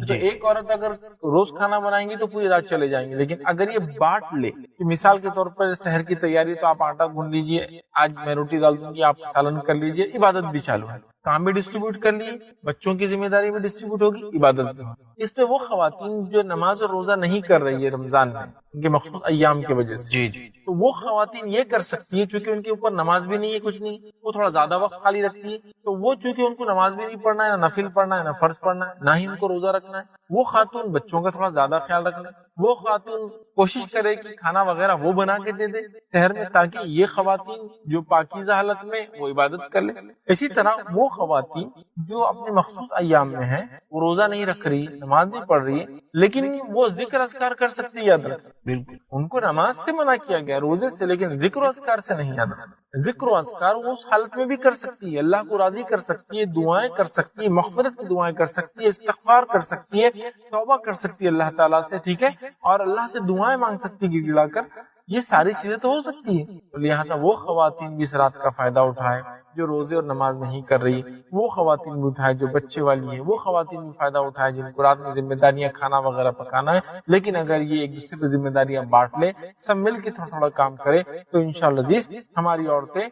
S1: تو ایک عورت اگر روز کھانا بنائیں گی تو پوری رات چلے جائیں گے، لیکن اگر یہ بانٹ لے کہ مثال کے طور پر سحر کی تیاری تو آپ آٹا گھون لیجئے، آج میں روٹی ڈال دوں گی، آپ سالن کر لیجئے، عبادت بھی چالو ہے، کام بھی ڈسٹریبیوٹ کر لیے، بچوں کی ذمہ داری بھی ڈسٹریبیوٹ ہوگی، عبادت بھی ہوگی۔ اس پہ وہ خواتین جو نماز اور روزہ نہیں کر رہی ہے رمضان میں ان کے مخصوص ایام کی وجہ سے،
S2: جی جی
S1: تو وہ خواتین یہ کر سکتی ہے چونکہ ان کے اوپر نماز بھی نہیں ہے، کچھ نہیں، وہ تھوڑا زیادہ وقت خالی رکھتی ہے، تو وہ چونکہ ان کو نماز بھی نہیں پڑھنا ہے، نہ نفل پڑھنا ہے، نہ فرض پڑھنا ہے، نہ ہی ان کو روزہ رکھنا ہے، وہ خاتون بچوں کا تھوڑا زیادہ خیال رکھ لیں، وہ خاتون کوشش کرے کہ کھانا وغیرہ وہ بنا کے دے دے شہر میں، تاکہ یہ خواتین جو پاکیزہ حالت میں وہ عبادت کر لے۔ اسی طرح وہ خواتین جو اپنے مخصوص ایام میں ہیں، وہ روزہ نہیں رکھ رہی، نماز نہیں پڑھ رہی ہے، لیکن وہ ذکر اذکار کر سکتی ہے، یاد رکھ،
S2: بالکل
S1: ان کو نماز سے منع کیا گیا، روزے سے، لیکن ذکر و اذکار سے نہیں، یاد رکھ، ذکر و اذکار وہ اس حالت میں بھی کر سکتی ہے، اللہ کو راضی کر سکتی ہے، دعائیں کر سکتی ہے، مغفرت کی دعائیں کر سکتی ہے، استغفار کر سکتی ہے، توبہ کر سکتی ہے اللہ تعالیٰ سے، ٹھیک ہے، اور اللہ سے دعائیں مانگ سکتی ہے گڑ گڑا کر، یہ ساری چیزیں تو ہو سکتی ہے۔ لہٰذا وہ خواتین بھی اس رات کا فائدہ اٹھائے جو روزے اور نماز نہیں کر رہی، وہ خواتین بھی اٹھائے جو بچے والی ہیں، وہ خواتین بھی فائدہ اٹھائے جن کو رات میں ذمہ داریاں کھانا وغیرہ پکانا ہے، لیکن اگر یہ ایک دوسرے پہ ذمہ داریاں بانٹ لے، سب مل کے تھوڑا تھوڑا کام کرے تو انشاءاللہ عزیز ہماری عورتیں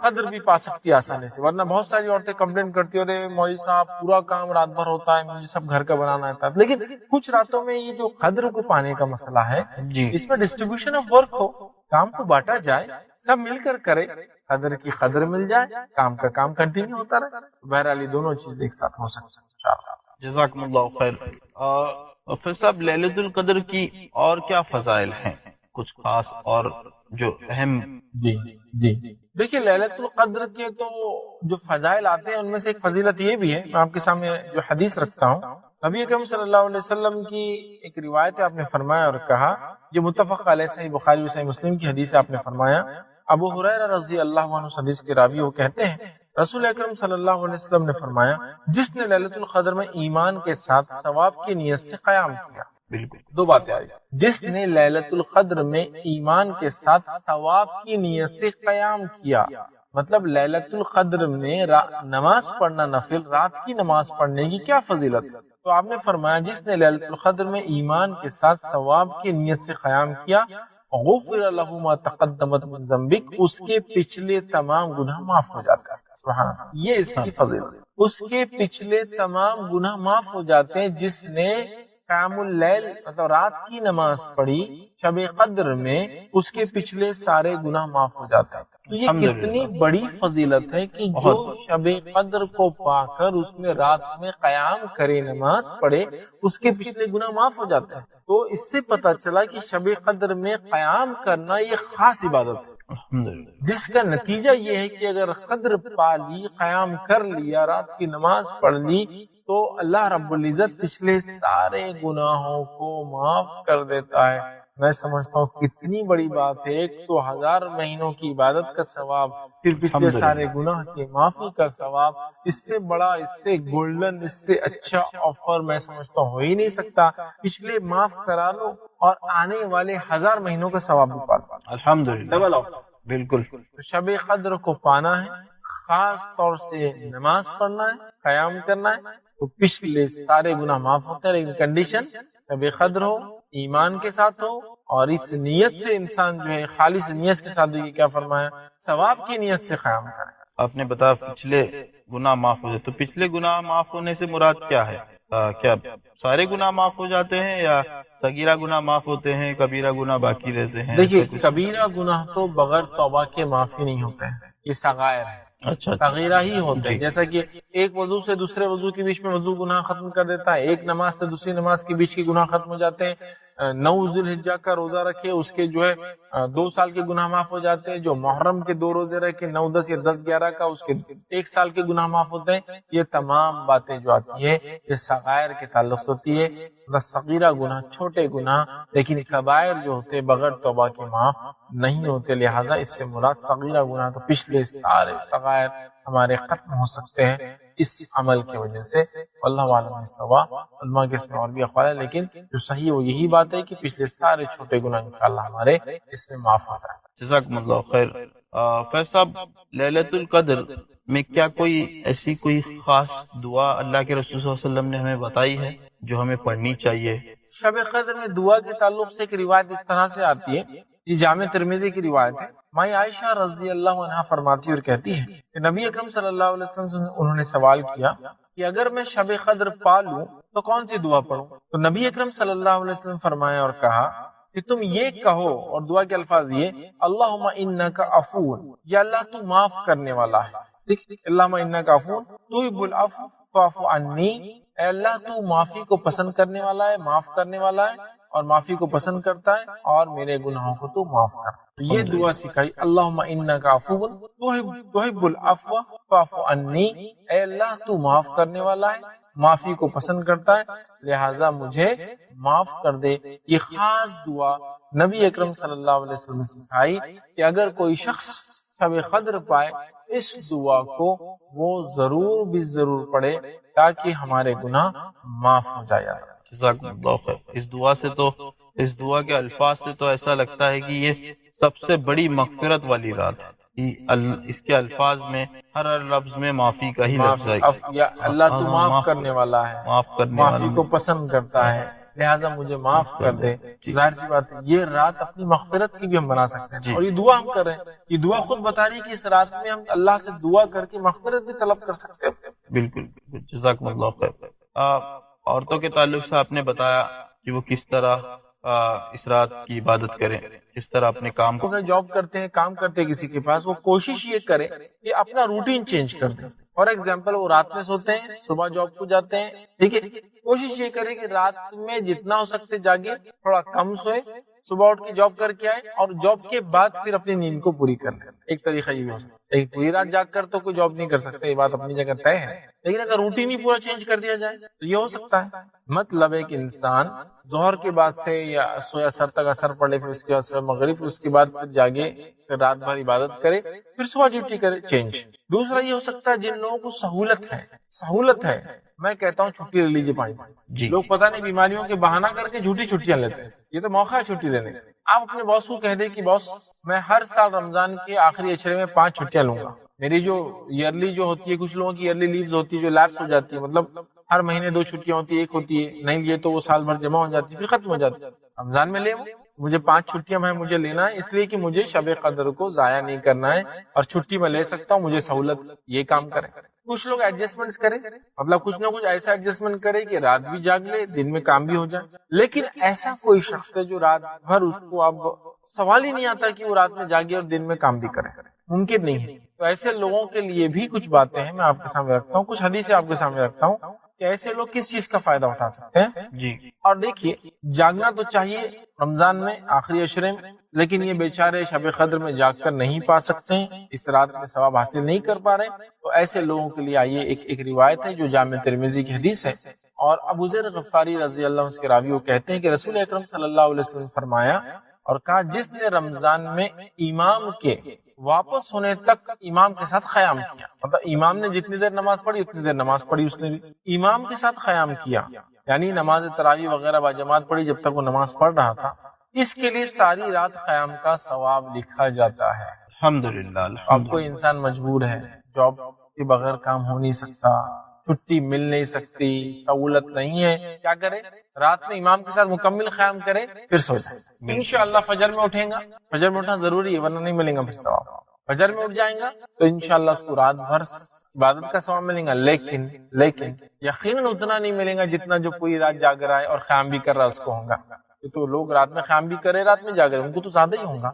S1: قدر بھی پا سکتی آسانی سے۔ ورنہ بہت ساری عورتیں کمپلین کرتی ہیں، ارے مولوی صاحب پورا کام رات بھر ہوتا ہے، مجھے سب گھر کا بنانا ہے، لیکن کچھ راتوں میں یہ جو قدر کو پانے کا مسئلہ ہے
S2: جی
S1: اس میں ڈسٹریبیوشن آف ورک ہو، کام کو بانٹا جائے، سب مل کر کرے، قدر کی قدر مل جائے، کام کا کام کنٹینیو ہوتا رہے، بہرحال یہ دونوں چیزیں ایک ساتھ ہو سکتی ہیں انشاءاللہ۔
S2: جزاکم اللہ خیر۔ پھر صاحب ليلة القدر کی اور کیا فضائل ہیں، کچھ خاص اور جو اہم؟
S1: جی جی دیکھیے ليلة القدر کے تو جو فضائل آتے ہیں ان میں سے ایک فضیلت یہ بھی ہے، میں آپ کے سامنے جو حدیث رکھتا ہوں، نبی اکرم صلی اللہ علیہ وسلم کی ایک روایت ہے، آپ نے فرمایا اور کہا، جو متفق علیہ صحیح بخاری و صحیح مسلم کی حدیث ہے، آپ نے فرمایا، ابو ہریرہ رضی اللہ عنہ حدیث کے راوی وہ کہتے ہیں، رسول اکرم صلی اللہ علیہ وسلم نے فرمایا، جس نے ليلة القدر میں ایمان کے ساتھ ثواب کی نیت سے قیام کیا،
S2: بالکل
S1: دو باتیں آئی، جس نے ليلة القدر میں ایمان کے ساتھ ثواب کی نیت سے قیام کیا، مطلب ليلة القدر میں نماز پڑھنا، نفل رات کی نماز پڑھنے کی کیا فضیلت ہے؟ تو آپ نے فرمایا جس نے ليلة القدر میں ایمان کے ساتھ ثواب کی نیت سے قیام کیا، غفر له ما تقدمت من ذنبک، اس کے پچھلے تمام گناہ معاف ہو جاتے ہیں، سبحان اللہ، یہ اس کی فضیلت ہے، اس کے پچھلے تمام گناہ معاف ہو جاتے ہیں جس نے قیام اللیل مطلب رات کی نماز پڑھی شب قدر میں، اس کے پچھلے سارے گناہ معاف ہو جاتے ہیں۔ تو یہ کتنی بڑی فضیلت ہے کہ جو شب قدر کو پا کر اس میں رات میں قیام کرے، نماز پڑھے، اس کے پچھلے گناہ معاف ہو جاتے ہیں۔ تو اس سے پتہ چلا کہ شب قدر میں قیام کرنا یہ خاص عبادت ہے، جس کا نتیجہ یہ ہے کہ اگر قدر پا لی، قیام کر لیا، رات کی نماز پڑھ لی، تو اللہ رب العزت پچھلے سارے گناہوں کو معاف کر دیتا ہے، میں سمجھتا ہوں کتنی بڑی بات ہے. ایک تو 1000 مہینوں کی عبادت کا ثواب، پھر پچھلے سارے گناہ کی معافی کا ثواب. اس سے بڑا، اس سے گولڈن، اس سے اچھا آفر میں سمجھتا ہوں ہو ہی نہیں سکتا. پچھلے معاف کرا لو اور آنے والے 1000 مہینوں کا ثواب بھی پا لو.
S2: الحمدللہ،
S1: ڈبل آفر.
S2: بالکل.
S1: شب قدر کو پانا ہے، خاص طور سے نماز پڑھنا ہے، قیام کرنا ہے، تو پچھلے سارے گناہ معاف ہوتے ہیں. لیکن کنڈیشن شب قدر ہو، ایمان کے ساتھ ہو، اور اس نیت سے انسان جو ہے خالص نیت کے ساتھ، کیا فرمایا، ثواب کی نیت سے قیام کرے.
S2: آپ نے بتایا پچھلے گناہ معاف ہو جائے، تو پچھلے گناہ معاف ہونے سے مراد کیا ہے؟ کیا سارے گناہ معاف ہو جاتے ہیں یا صغیرہ گناہ معاف ہوتے ہیں، کبیرہ گناہ باقی رہتے ہیں؟
S1: دیکھیے، کبیرہ گناہ تو بغیر توبہ کے معافی نہیں ہوتے ہیں، یہ صغائر ہے.
S2: اچھا،
S1: صغیرہ ہی ہوتے ہیں. جیسا کہ ایک وضو سے دوسرے وضو کے بیچ میں وضو گناہ ختم کر دیتا ہے، ایک نماز سے دوسری نماز کے بیچ کے گناہ ختم ہو جاتے ہیں. 9 ذی الحجہ کا روزہ رکھے، اس کے جو ہے 2 سال کے گناہ معاف ہو جاتے ہیں. جو محرم کے 2 روزے رکھے، 9 10 یا 10 11 کا، اس کے 1 سال کے گناہ معاف ہوتے ہیں. یہ تمام باتیں جو آتی ہے یہ صغائر کے تعلق سے ہوتی ہے. صغیرہ گناہ چھوٹے گناہ، لیکن کبائر جو ہوتے بغیر توبہ کے معاف نہیں ہوتے. لہٰذا اس سے مراد صغیرہ گناہ تو پچھلے سارے صغائر ہمارے ختم ہو سکتے ہیں اس عمل کی وجہ سے. اللہ عالم سوا. علماء کے اس میں اور بھی اقوال ہے، لیکن جو صحیح وہ یہی بات ہے کہ پچھلے سارے چھوٹے گناہ انشاءاللہ ہمارے اس میں معاف ہوتا ہے.
S2: جزاکم اللہ خیر. فیض صاحب، لیلۃ القدر میں کیا کوئی ایسی کوئی خاص دعا اللہ کے رسول صلی اللہ علیہ وسلم نے ہمیں بتائی ہے جو ہمیں پڑھنی چاہیے؟
S1: شب قدر میں دعا کے تعلق سے ایک روایت اس طرح سے آتی ہے، یہ جامع ترمذی کی روایت ہے. مائی عائشہ رضی اللہ عنہا فرماتی اور کہتی ہے کہ نبی اکرم صلی اللہ علیہ وسلم سے انہوں نے سوال کیا کہ اگر میں شب قدر پا لوں تو کون سی دعا پڑھوں؟ تو نبی اکرم صلی اللہ علیہ وسلم فرمایا اور کہا کہ تم یہ کہو، اور دعا کے الفاظ یہ، اللہم انک عفو، یا اللہ تو معاف کرنے والا ہے. اللہم انک عفو تحب العفو فاعف عنی، اے اللہ تو معافی کو پسند کرنے والا ہے، معاف کرنے والا ہے اور معافی کو پسند کرتا ہے، اور میرے گناہوں کو تو معاف کر. یہ دعا سکھائی، اللہم انک عفو تحب العفو فاعف عنی، اے اللہ تو معاف کرنے والا ہے، معافی کو پسند کرتا ہے، لہٰذا مجھے معاف کر دے. یہ خاص دعا نبی اکرم صلی اللہ علیہ وسلم نے سکھائی کہ اگر کوئی شخص شب قدر پائے، اس دعا کو وہ ضرور بھی ضرور پڑھے تاکہ ہمارے گناہ معاف ہو جائے.
S2: جزاکم اللہ خیر. اس دعا کے الفاظ سے تو ایسا لگتا ہے کہ یہ سب سے بڑی مغفرت والی رات ہے. اس کے الفاظ میں ہر لفظ میں معافی کا ہی لفظ ہے.
S1: یا اللہ تو معاف کرنے والا ہے، معافی کو پسند کرتا ہے، لہٰذا مجھے معاف کر دے. ظاہر سی بات ہے یہ رات اپنی مغفرت کی بھی ہم بنا سکتے ہیں، اور یہ دعا ہم کر رہے ہیں. یہ دعا خود بتا رہی ہے کہ اس رات میں ہم اللہ سے دعا کر کے مغفرت بھی طلب کر سکتے ہیں.
S2: بالکل. جزاکم اللہ خیر. عورتوں کے تعلق سے آپ نے بتایا کہ وہ کس طرح اس رات کی عبادت کریں، کس طرح اپنے کام کو.
S1: جاب کرتے ہیں، کام کرتے ہیں کسی کے پاس، وہ کوشش یہ کرے کہ اپنا روٹین چینج کر دیں. فار ایگزامپل وہ رات میں سوتے ہیں، صبح جاب کو جاتے ہیں، ٹھیک ہے، کوشش یہ کرے کہ رات میں جتنا ہو سکتے جاگے، تھوڑا کم سوئے، صبح اٹھ کے جاب کر کے آئے، اور جاب کے بعد پھر اپنی نیند کو پوری کر لیں. ایک طریقہ یہ ہو سکتا ہے. پوری رات جاگ کر تو کوئی جاب نہیں کر سکتے، یہ بات اپنی جگہ طے ہے، لیکن اگر روٹین ہی پورا چینج کر دیا جائے تو یہ ہو سکتا ہے. مطلب ہے کہ انسان ظہر کے بعد سے یا سویا اثر تک اثر پڑے، پھر اس کے بعد سویا مغرب، پھر اس کے بعد پھر جاگے، پھر رات بھر عبادت کرے، پھر صبح ڈیوٹی کرے، چینج. دوسرا یہ ہو سکتا ہے جن لوگوں کو سہولت ہے، میں کہتا ہوں چھٹی لے لیجیے 5 دن. لوگ پتہ نہیں بیماریوں کے بہانہ کر کے جھوٹی چھٹیاں لیتے ہیں. یہ تو موقع ہے چھٹی لینے کا. آپ اپنے باس کو کہہ دیں کہ باس میں ہر سال رمضان کے آخری اشرے میں 5 چھٹیاں لوں گا. میری جو ایئرلی جو ہوتی ہے، کچھ لوگوں کی ایئرلی لیوز ہوتی ہے جو لیپس ہو جاتی ہے، مطلب ہر مہینے 2 چھٹیاں ہوتی ہے، ایک ہوتی ہے نہیں لیے تو وہ سال بھر جمع ہو جاتی ہے، پھر ختم ہو جاتی ہے. رمضان میں لے مجھے 5 چھٹیاں مجھے لینا ہے، اس لیے کہ مجھے شب قدر کو ضائع نہیں کرنا ہے، اور چھٹی میں لے سکتا ہوں، مجھے سہولت. یہ کام کریں. کچھ لوگ ایڈجسٹمنٹ کریں، مطلب کچھ نہ کچھ ایسا ایڈجسٹمنٹ کرے کہ رات بھی جاگ لے، دن میں کام بھی ہو جائے. لیکن ایسا کوئی شخص ہے جو رات بھر، اس کو اب سوال ہی نہیں آتا کہ وہ رات میں جاگے اور دن میں کام بھی کرے، ممکن نہیں ہے. تو ایسے لوگوں کے لیے بھی کچھ باتیں ہیں، میں آپ کے سامنے رکھتا ہوں، کچھ حدیثیں آپ کے سامنے رکھتا ہوں کہ ایسے لوگ کس چیز کا فائدہ اٹھا سکتے ہیں.
S2: جی.
S1: اور دیکھیے، جاگنا تو چاہیے رمضان میں آخری عشرے میں، لیکن یہ بیچارے شب قدر میں جاگ کر نہیں پا سکتے ہیں، اس رات میں ثواب حاصل نہیں کر پا رہے، تو ایسے لوگوں کے لیے آئیے ایک روایت ہے جو جامع ترمذی کی حدیث ہے، اور ابو ذر غفاری رضی اللہ عنہ اس کے راوی وہ کہتے ہیں کہ رسول اکرم صلی اللہ علیہ وسلم نے فرمایا اور کہا، جس نے رمضان میں امام کے واپس ہونے تک امام کے ساتھ قیام کیا، مطلب امام نے جتنی دیر نماز پڑھی اتنی دیر نماز پڑھی، اس نے بھی امام کے ساتھ قیام کیا، یعنی نماز تراویح وغیرہ باجماعت پڑھی جب تک وہ نماز پڑھ رہا تھا، اس کے لیے ساری رات قیام کا ثواب لکھا جاتا ہے۔
S2: الحمدللہ۔
S1: اب کوئی انسان مجبور ہے، جاب کے بغیر کام ہو نہیں سکتا، چھٹی مل نہیں سکتی، سہولت نہیں ہے، کیا کرے؟ رات میں امام کے ساتھ مکمل قیام کرے، پھر سو جائے۔ انشاءاللہ فجر میں اٹھیں گا، فجر میں اٹھنا ضروری ہے ورنہ نہیں ملیں گا پھر ثواب۔ فجر میں اٹھ جائیں گا تو انشاءاللہ اس کو رات بھر عبادت کا ثواب ملے گا، لیکن یقیناً اتنا نہیں ملے گا جتنا جو پوری رات جاگ رہا ہے اور قیام بھی کر رہا ہے اس کو ہوگا۔ تو لوگ رات میں قیام بھی کرے، رات میں جاگ رہے، ان کو تو زیادہ ہی ہوگا،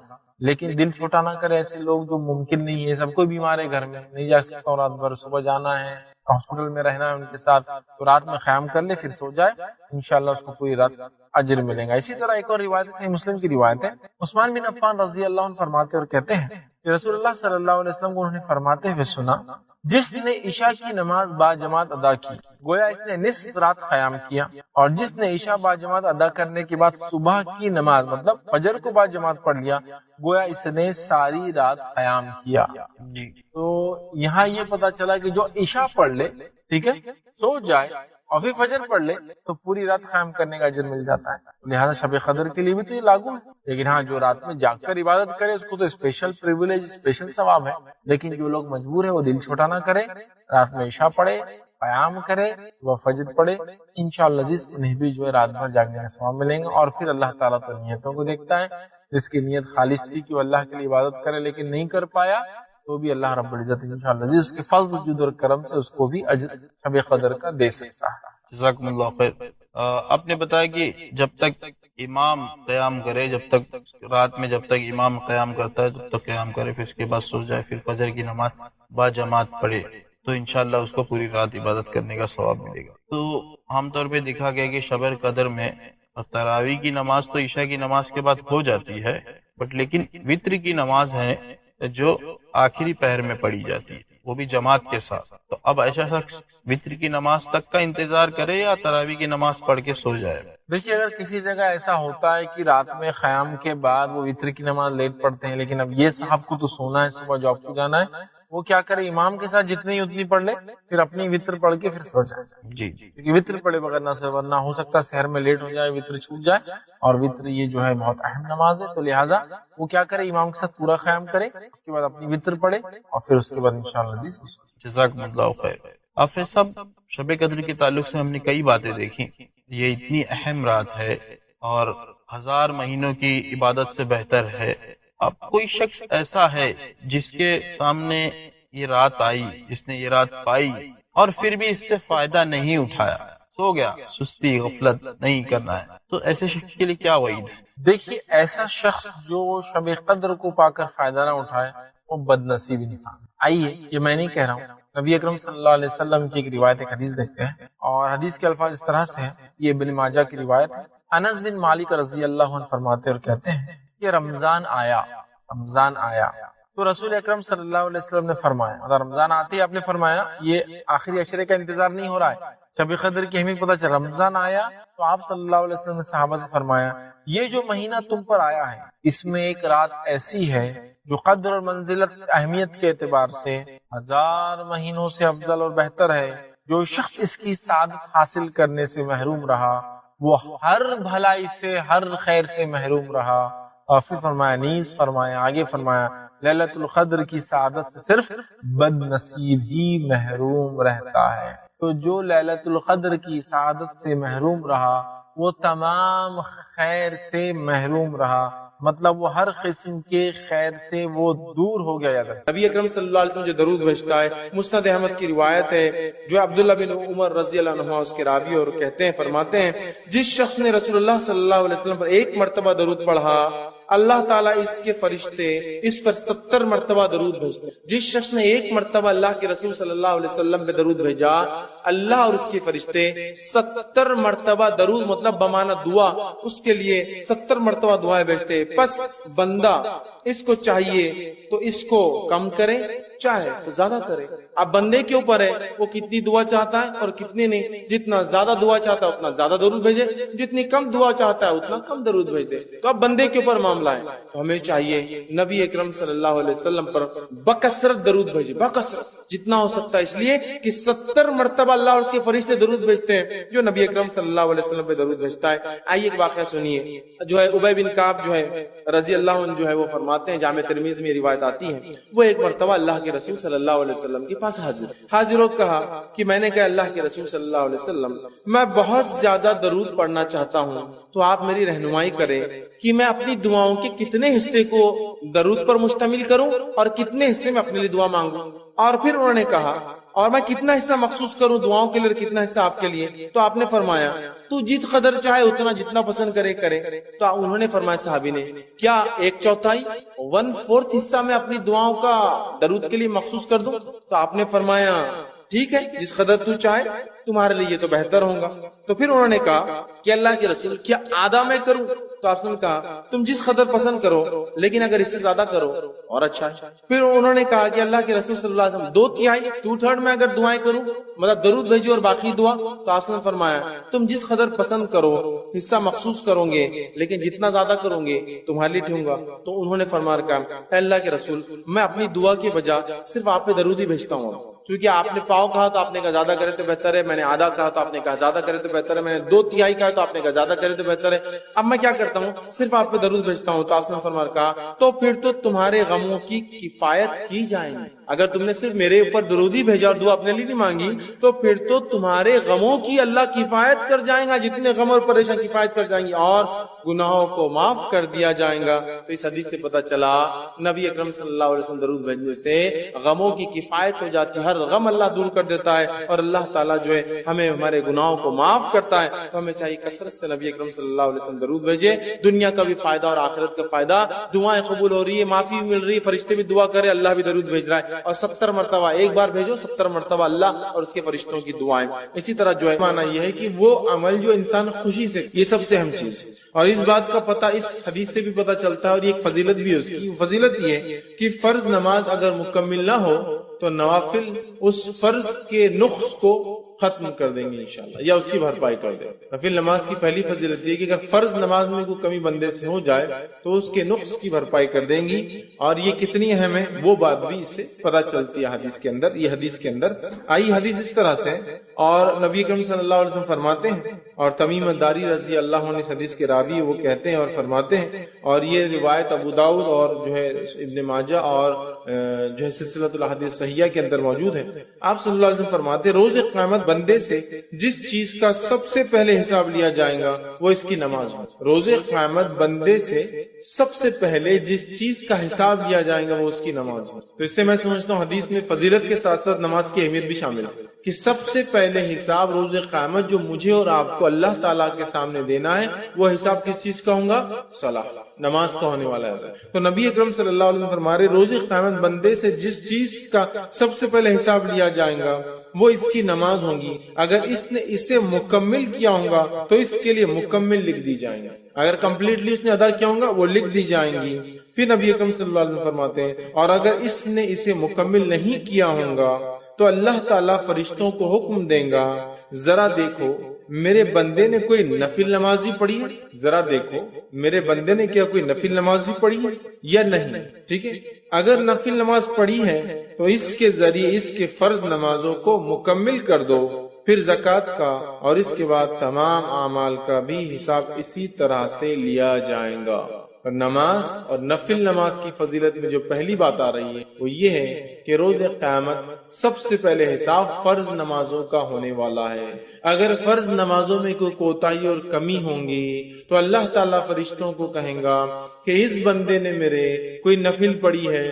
S1: لیکن دل چھوٹا نہ کرے ایسے لوگ جو ممکن نہیں ہے، سب کوئی بیمار ہے، گھر میں نہیں جا سکتا رات بھر، صبح جانا ہے، ہاسپٹل میں رہنا ہے ان کے ساتھ، تو رات میں قیام کر لے پھر سو جائے، انشاءاللہ اس کو پوری رات اجر ملے گا۔ اسی طرح ایک اور روایت صحیح مسلم کی روایت ہے، عثمان بن عفان رضی اللہ عنہ فرماتے اور کہتے ہیں کہ رسول اللہ صلی اللہ علیہ وسلم کو انہوں نے فرماتے ہوئے سنا، جس نے عشاء کی نماز با جماعت ادا کی گویا اس نے نصف رات قیام کیا، اور جس نے عشاء با جماعت ادا کرنے کے بعد صبح کی نماز مطلب فجر کو با جماعت پڑھ لیا گویا اس نے ساری رات قیام کیا۔ تو یہاں یہ پتا چلا کہ جو عشاء پڑھ لے، ٹھیک ہے، سو جائے اور پھر فجر پڑھ لے تو پوری رات قیام کرنے کا اجر مل جاتا ہے، لہذا شب قدر کے لیے بھی تو یہ لاگو ہے۔ لیکن ہاں جو رات میں جاگ کر عبادت کرے اس کو تو اسپیشل پریویلیج، اسپیشل ثواب ہے، لیکن جو لوگ مجبور ہیں وہ دل چھوٹا نہ کرے، رات میں عشاء پڑھے، قیام کرے، صبح فجر پڑھے، انشاءاللہ جس انہیں بھی جو ہے رات بھر جاگنے کا ثواب ملیں گا۔ اور پھر اللہ تعالیٰ تو نیتوں کو دیکھتا ہے، جس کی نیت خالص تھی کہ وہ اللہ کے لیے عبادت کرے لیکن نہیں کر پایا، تو بھی اللہ رب العزت انشاءاللہ جس کے فضل جود اور کرم سے اس کو بھی اجر شب قدر کا دے سکتا ہے۔
S2: جزاکم اللہ خیر۔ آپ نے بتایا کہ جب تک امام قیام کرے، جب تک رات میں جب تک امام قیام کرتا ہے جب تک قیام کرے، پھر اس کے بعد سو جائے، پھر فجر کی نماز با جماعت پڑھے تو انشاءاللہ اس کو پوری رات عبادت کرنے کا ثواب ملے گا۔ تو عام طور پہ دیکھا گیا کہ شب قدر میں تراویح کی نماز تو عشاء کی نماز کے بعد ہو جاتی ہے، بٹ لیکن وتر کی نماز ہے جو آخری پہر میں پڑھی جاتی ہے، وہ بھی جماعت کے ساتھ۔ تو اب ایسا شخص وتر کی نماز تک کا انتظار کرے یا تراویح کی نماز پڑھ کے سو جائے؟
S1: دیکھیے اگر کسی جگہ ایسا ہوتا ہے کہ رات میں قیام کے بعد وہ وتر کی نماز لیٹ پڑھتے ہیں، لیکن اب یہ صاحب کو تو سونا ہے، صبح جاب کو جانا ہے، وہ کیا کرے، امام کے ساتھ جتنی اتنی پڑھ لے، پھر اپنی وتر پڑھ کے پھر سو جائے، کیونکہ وتر پڑھے بغیر نہ سو، ورنہ ہو سکتا ہے شہر میں لیٹ ہو جائے، وتر چھوٹ جائے، اور وتر یہ جو ہے بہت اہم نماز ہے، تو لہٰذا وہ کیا کرے، امام کے ساتھ پورا قیام کرے، اس کے بعد اپنی وتر پڑھے اور پھر اس کے بعد انشاءاللہ
S2: جزاکم اللہ خیر۔ آپ سب شب قدر کے تعلق سے ہم نے کئی باتیں دیکھی، یہ اتنی اہم رات ہے اور 1000 مہینوں کی عبادت سے بہتر ہے۔ اب کوئی شخص ایسا ہے جس کے سامنے یہ رات آئی، جس نے یہ رات پائی اور پھر بھی اس سے فائدہ نہیں اٹھایا، سو گیا، سستی غفلت نہیں کرنا ہے، تو ایسے شخص کے لیے کیا وعید ہے؟
S1: دیکھیے ایسا شخص جو شب قدر کو پا کر فائدہ نہ اٹھائے وہ بد نصیب انسان۔ آئیے یہ میں نہیں کہہ رہا ہوں، نبی اکرم صلی اللہ علیہ وسلم کی ایک روایت، ایک حدیث دیکھتے ہیں، اور حدیث کے الفاظ اس طرح سے ہیں، یہ ابن ماجہ کی روایت ہے۔ انس بن مالک رضی اللہ عنہ فرماتے اور کہتے ہیں کہ رمضان آیا تو رسول اکرم صلی اللہ علیہ وسلم نے فرمایا، مطلب رمضان آتے ہی آپ نے فرمایا یہ آخری عشرے کا انتظار نہیں ہو رہا ہے، شب قدر کی اہمیت پتہ چل، رمضان آیا تو آپ صلی اللہ علیہ وسلم نے صحابہ سے فرمایا یہ جو مہینہ تم پر آیا ہے اس میں ایک رات ایسی ہے جو قدر اور منزلت اہمیت کے اعتبار سے 1000 مہینوں سے افضل اور بہتر ہے۔ جو شخص اس کی سعادت حاصل کرنے سے محروم رہا وہ ہر بھلائی سے، ہر خیر سے محروم رہا۔ اور پھر فرمایا، نیز فرمایا، آگے فرمایا لیلۃ القدر کی سعادت سے صرف بد نصیب ہی محروم رہتا ہے۔ تو جو لیلۃ القدر کی سعادت سے محروم رہا وہ تمام خیر سے محروم رہا، مطلب وہ ہر قسم کے خیر سے وہ دور ہو گیا جاتا ہے۔ نبی اکرم صلی اللہ علیہ وسلم جو درود بھیجتا ہے، مسند احمد کی روایت ہے جو عبداللہ بن عمر رضی اللہ عنہ اس کے راوی اور کہتے ہیں، فرماتے ہیں جس شخص نے رسول اللہ صلی اللہ علیہ وسلم پر ایک مرتبہ درود پڑھا اللہ تعالیٰ اس کے فرشتے اس پر 70 مرتبہ درود بھیجتے ہیں. جس شخص نے 1 مرتبہ اللہ کے رسول صلی اللہ علیہ وسلم پہ درود بھیجا، اللہ اور اس کے فرشتے 70 مرتبہ درود مطلب بمانا دعا اس کے لیے 70 مرتبہ دعائیں بھیجتے. پس بندہ اس کو چاہیے تو اس کو کم کرے، چاہے تو زیادہ کرے. اب بندے کے اوپر ہے وہ کتنی دعا چاہتا ہے اور کتنی نہیں. جتنا زیادہ دعا چاہتا ہے اتنا زیادہ درود بھیجے، جتنی کم دعا چاہتا ہے اتنا کم درود بھیج دے. تو اب بندے کے اوپر معاملہ ہے. تو ہمیں چاہیے نبی اکرم صلی اللہ علیہ وسلم پر بکثرت درود بھیجے، بکثرت جتنا ہو سکتا ہے، اس لیے کہ 70 مرتبہ اللہ اور اس کے فرشتے درود بھیجتے ہیں جو نبی اکرم صلی اللہ علیہ وسلم پہ درود بھیجتا ہے. آئیے ایک واقعہ سنیے. جو ہے ابی بن کعب جو ہے رضی اللہ عنہ جو ہے وہ فرماتے ہیں، جامع ترمذی میں روایت آتی ہے، وہ ایک مرتبہ اللہ کے رسول صلی اللہ علیہ وسلم کے پاس حاضر ہو کہا کہ میں نے کہا اللہ کے رسول صلی اللہ علیہ وسلم میں بہت زیادہ درود پڑھنا چاہتا ہوں، تو آپ میری رہنمائی کریں کہ میں اپنی دعاؤں کے کتنے حصے کو درود پر مشتمل کروں اور کتنے حصے میں اپنے لیے دعا مانگوں. اور پھر انہوں نے کہا اور میں کتنا حصہ مخصوص کروں دعاؤں کے لیے، کتنا حصہ آپ کے لیے. تو آپ نے فرمایا تو جت قدر چاہے اتنا، جتنا پسند کرے کرے. تو انہوں نے فرمایا صحابی نے کیا 1/4 1/4 حصہ میں اپنی دعاؤں کا درود کے لیے مخصوص کر دوں؟ تو آپ نے فرمایا ٹھیک ہے، جس قدر تو چاہے، تمہارے لیے تو بہتر ہوگا. تو پھر انہوں نے کہا کہ اللہ کے رسول کیا آدھا میں کروں؟ تو آپ نے کہا تم جس قدر پسند کرو، لیکن اگر اس سے زیادہ کرو اور اچھا ہے. پھر انہوں نے کہا کہ اللہ کے رسول صلی اللہ علیہ وسلم 2/3 2/3 میں اگر دعائیں کروں، مطلب درود بھیجو اور باقی دعا. تو آپ نے فرمایا تم جس قدر پسند کرو، حصہ مخصوص کرو گے، لیکن جتنا زیادہ کرو گے تمہارے لیے ٹھیک ہوگا. تو انہوں نے فرمایا کہا اللہ کے رسول میں اپنی دعا کے بجائے صرف آپ پہ درود ہی بھیجتا ہوں، کیونکہ آپ نے پاؤ کہا تو آپ نے کہا زیادہ کرے تو بہتر ہے، میں نے آدھا کہا تو آپ نے کہا زیادہ کرے تو بہتر ہے، میں نے 2/3 کہا تو آپ نے کہا زیادہ کرے تو بہتر ہے. اب میں کیا کرتا ہوں، صرف آپ پہ درود بھیجتا ہوں. تو آپ نے فرمایا کہا تو پھر تو تمہارے غموں کی کفایت کی جائے گی. اگر تم نے صرف میرے اوپر درود ہی بھیجا اور دعا اپنے لیے نہیں مانگی تو پھر تو تمہارے غموں کی اللہ کفایت کر جائے گا، جتنے غم اور پریشان کفایت کر جائیں گی، اور گناہوں کو معاف کر دیا جائے گا. تو اس حدیث سے پتہ چلا نبی اکرم صلی اللہ علیہ وسلم درود بھیجنے سے غموں کی کفایت ہو جاتی ہے، ہر غم اللہ دور کر دیتا ہے اور اللہ تعالیٰ جو ہے ہمیں ہمارے گناہوں کو معاف کرتا ہے. تو ہمیں چاہیے کثرت سے نبی اکرم صلی اللہ علیہ وسلم درود بھیجے. دنیا کا بھی فائدہ اور آخرت کا فائدہ، دعائیں قبول ہو رہی ہے، معافی بھی مل رہی ہے، فرشتے بھی دعا کرے، اللہ بھی درود بھیج رہا ہے. اور 70 مرتبہ ایک بار بھیجو، 70 مرتبہ اللہ اور اس کے فرشتوں کی دعائیں. اسی طرح جو ہے معنی یہ ہے کہ وہ عمل جو انسان خوشی سے، یہ سب سے اہم چیز. اور اس بات کا پتہ اس حدیث سے بھی پتہ چلتا ہے، اور یہ ایک فضیلت بھی ہے اس کی. فضیلت یہ ہے کہ فرض نماز اگر مکمل نہ ہو تو نوافل اس فرض کے نقص کو ختم کر دیں گے انشاءاللہ، یا اس کی بھرپائی کر دیں. نفل نماز کی پہلی فضیلت یہ کہ اگر فرض نماز میں کوئی کمی بندے سے ہو جائے تو اس کے نقص کی بھرپائی کر دیں گی. اور یہ کتنی اہم ہے وہ بات بھی اس سے پتہ چلتی ہے حدیث کے اندر. یہ حدیث کے اندر آئی حدیث اس طرح سے، اور نبی کریم صلی اللہ علیہ وسلم فرماتے ہیں، اور تمیم الداری رضی اللہ عنہ اس حدیث کے راوی وہ کہتے ہیں اور فرماتے ہیں، اور یہ روایت ابو داؤد اور جو ہے ابن ماجہ اور جو ہے سلسلۃ الاحادیث صحیحہ کے اندر موجود ہے. آپ صلی اللہ علیہ وسلم فرماتے ہیں روز قیامت بندے سے جس چیز کا سب سے پہلے حساب لیا جائے گا وہ اس کی نماز ہے. روز قیامت بندے سے سب سے پہلے جس چیز کا حساب لیا جائے گا وہ اس کی نماز ہے. تو اس سے میں سمجھتا ہوں حدیث میں فضیلت کے ساتھ ساتھ نماز کی اہمیت بھی شامل ہے کہ سب سے پہلے حساب روز قیامت جو مجھے اور آپ کو اللہ تعالیٰ کے سامنے دینا ہے وہ حساب کس چیز کا ہوگا؟ صلاۃ، نماز کا ہونے والا ہے. تو نبی اکرم صلی اللہ علیہ وسلم فرما رہے روز قیامت بندے سے جس چیز کا سب سے پہلے حساب لیا جائے گا وہ اس کی نماز ہوگی. اگر اس نے اسے مکمل کیا ہوگا تو اس کے لیے مکمل لکھ دی جائیں گے، اگر کمپلیٹلی اس نے ادا کیا ہوگا وہ لکھ دی جائیں گی. پھر نبی اکرم صلی اللہ علیہ وسلم فرماتے ہیں اور اگر اس نے اسے مکمل نہیں کیا ہوگا تو اللہ تعالیٰ فرشتوں کو حکم دیں گا ذرا دیکھو میرے بندے نے کوئی نفل نماز بھی پڑھی ہے، ذرا دیکھو میرے بندے نے کیا کوئی نفل نماز بھی پڑھی ہے یا نہیں. ٹھیک ہے، اگر نفل نماز پڑھی ہے تو اس کے ذریعے اس کے فرض نمازوں کو مکمل کر دو. پھر زکوٰۃ کا اور اس کے بعد تمام اعمال کا بھی حساب اسی طرح سے لیا جائے گا. اور نماز اور نفل نماز کی فضیلت میں جو پہلی بات آ رہی ہے وہ یہ ہے کہ روز قیامت سب سے پہلے حساب فرض نمازوں کا ہونے والا ہے. اگر فرض نمازوں میں کوئی کوتاہی اور کمی ہوں گی تو اللہ تعالیٰ فرشتوں کو کہیں گا کہ اس بندے نے میرے کوئی نفل پڑھی ہے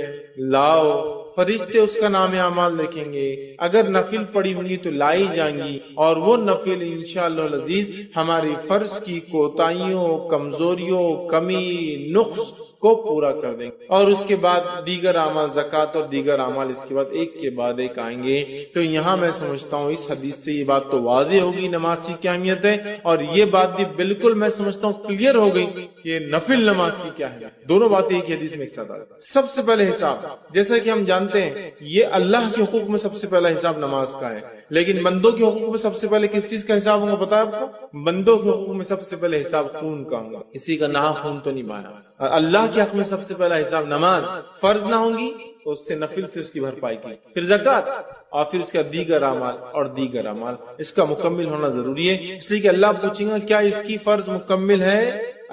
S1: لاؤ. فرشتے اس کا نام اعمال لکھیں گے. اگر نفل پڑی ہوں گی تو لائی جائیں گی اور وہ نفل انشاءاللہ العزیز ہماری فرض کی کوتاہیوں، کمزوریوں، کمی، نقص کو پورا کر دیں گے. اور اس کے بعد دیگر اعمال، زکوٰۃ اور دیگر اعمال اس کے بعد ایک کے بعد ایک آئیں گے. تو یہاں میں سمجھتا ہوں اس حدیث سے یہ بات تو واضح ہوگی نماز کی کیا اہمیت ہے، اور یہ بات بھی بالکل میں سمجھتا ہوں کلیئر ہو گئی کہ نفل نماز کی کیا ہے. دونوں باتیں ایک حدیث میں ایک ساتھ آ گئی. سب سے پہلے حساب، جیسا کہ ہم جانتے ہیں یہ اللہ کے حقوق میں سب سے پہلا حساب نماز کا ہے، لیکن بندوں کے حقوق میں سب سے پہلے کس چیز کا حساب ہوگا پتا ہے آپ کو؟ بندوں کے حقوق میں سب سے پہلے حساب خون کا ہوگا. کسی کا نہ خون تو نہیں بہانا. اور اللہ کے حق میں سب سے پہلا حساب نماز، فرض نہ ہوں گی تو اس سے نفل سے اس کی بھرپائی کی، پھر زکوٰۃ، اور پھر اس کا دیگر اعمال اور دیگر اعمال. اس کا مکمل ہونا ضروری ہے، اس لیے کہ اللہ پوچھیں گا کیا اس کی فرض مکمل ہے؟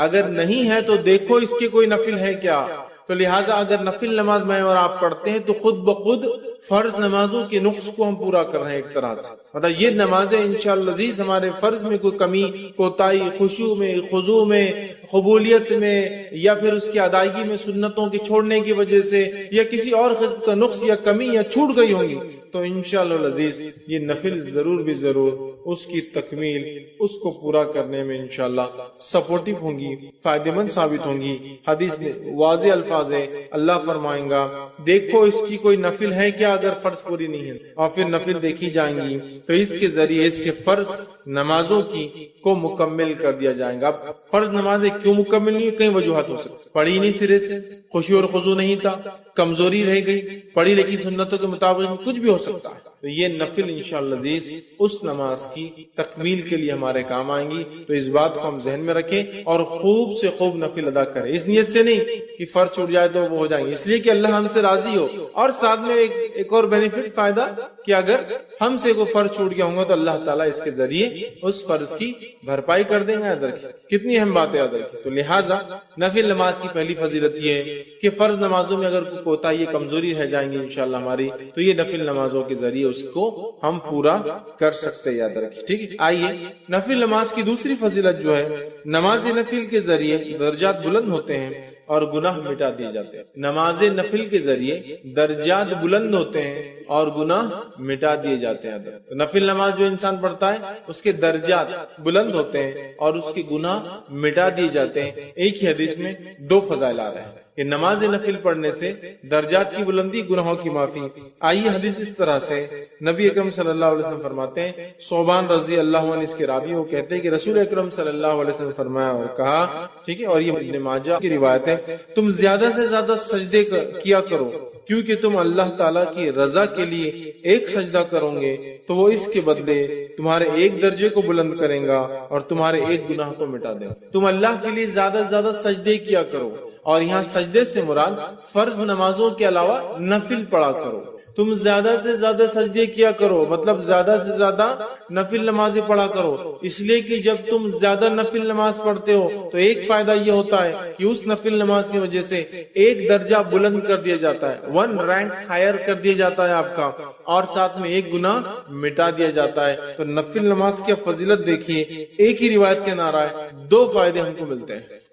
S1: اگر نہیں ہے تو دیکھو اس کے کوئی نفل ہے کیا. تو لہٰذا اگر نفل نماز میں اور آپ پڑھتے ہیں تو خود بخود فرض نمازوں کے نقص کو ہم پورا کر رہے ہیں ایک طرح سے. مطلب یہ نمازیں انشاءاللہ عزیز ہمارے فرض میں کوئی کمی، کوتاہی، خشوع میں، خضوع میں، قبولیت میں، یا پھر اس کی ادائیگی میں سنتوں کے چھوڑنے کی وجہ سے، یا کسی اور قسم کا نقص یا کمی یا چھوٹ گئی ہوں گی، تو انشاءاللہ العزیز یہ نفل ضرور بھی ضرور اس کی تکمیل، اس کو پورا کرنے میں انشاءاللہ سپورٹیو ہوں گی، فائدہ مند ثابت ہوں گی. حدیث میں واضح الفاظ ہے، اللہ فرمائیں گا دیکھو اس کی کوئی نفل ہے کیا اگر فرض پوری نہیں ہے، اور پھر نفل دیکھی جائیں گی تو اس کے ذریعے اس کے فرض نمازوں کی کو مکمل کر دیا جائے گا. اب فرض نمازیں کیوں مکمل نہیں؟ کئی وجوہات ہو سکتی. پڑھی نہیں سرے سے، خشوع اور خضوع نہیں تھا، کمزوری رہ گئی، پڑھی لیکن سنتوں کے مطابق، کچھ بھی ہو سکتا ہے. تو یہ نفل انشاءاللہ عزیز اس نماز کی تکمیل کے لیے ہمارے کام آئیں گی. تو اس بات کو ہم ذہن میں رکھیں اور خوب سے خوب نفل ادا کریں. اس نیت سے نہیں کہ فرض چھوٹ جائے تو وہ ہو جائیں گے، اس لیے کہ اللہ ہم سے راضی ہو. اور ساتھ میں ایک اور بینیفٹ، فائدہ، کہ اگر ہم سے کوئی فرض چھوٹ گیا ہوں گا تو اللہ تعالیٰ اس کے ذریعے اس فرض کی بھرپائی کر دیں گے. ادر کتنی اہم بات ہے ادر کی. تو لہٰذا نفل نماز کی پہلی فضیلت یہ ہے کہ فرض نمازوں میں اگر کوئی کوتاہی، کمزوری رہ جائیں گی انشاءاللہ ہماری، تو یہ نفل نمازوں کے ذریعے اس کو ہم پورا کر سکتے ہیں. یاد رکھیں، ٹھیک ہے. آئیے نفل نماز کی دوسری فضیلت جو ہے، نماز نفل کے ذریعے درجات بلند ہوتے ہیں اور گناہ مٹا دیے جاتے ہیں. نماز نفل کے ذریعے درجات بلند ہوتے ہیں اور گناہ مٹا دیے جاتے ہیں. نفل نماز جو انسان پڑھتا ہے اس کے درجات بلند ہوتے ہیں اور اس کے گناہ مٹا دیے جاتے ہیں. ایک ہی حدیث میں دو فضائل آ رہے ہیں کہ نماز نفل پڑھنے سے درجات کی بلندی، گناہوں کی معافی. آئیے حدیث اس طرح سے، نبی اکرم صلی اللہ علیہ وسلم فرماتے ہیں، صوبان رضی اللہ عنہ اس کے راوی وہ کہتے ہیں کہ رسول اکرم صلی اللہ علیہ وسلم فرمایا اور کہا، ٹھیک ہے، اور یہ ابن ماجہ کی روایت ہے، تم زیادہ سے زیادہ سجدے کیا کرو، کیونکہ تم اللہ تعالیٰ کی رضا کے لیے ایک سجدہ کرو گے تو وہ اس کے بدلے تمہارے ایک درجے کو بلند کریں گا اور تمہارے ایک گناہ کو مٹا دے گا. تم اللہ کے لیے زیادہ سے زیادہ سجدے کیا کرو، اور یہاں سجدے سے مراد فرض نمازوں کے علاوہ نفل پڑھا کرو. تم زیادہ سے زیادہ سجدے کیا کرو، مطلب زیادہ سے زیادہ نفل نمازیں پڑھا کرو، اس لیے کہ جب تم زیادہ نفل نماز پڑھتے ہو تو ایک فائدہ یہ ہوتا ہے کہ اس نفل نماز کی وجہ سے ایک درجہ بلند کر دیا جاتا ہے، 1 رینک ہائر کر دیا جاتا ہے آپ کا، اور ساتھ میں ایک گناہ مٹا دیا جاتا ہے. تو نفل نماز کی فضیلت دیکھیے، ایک ہی روایت کے نعرہ ہے، 2 فائدے ہم کو ملتے ہیں.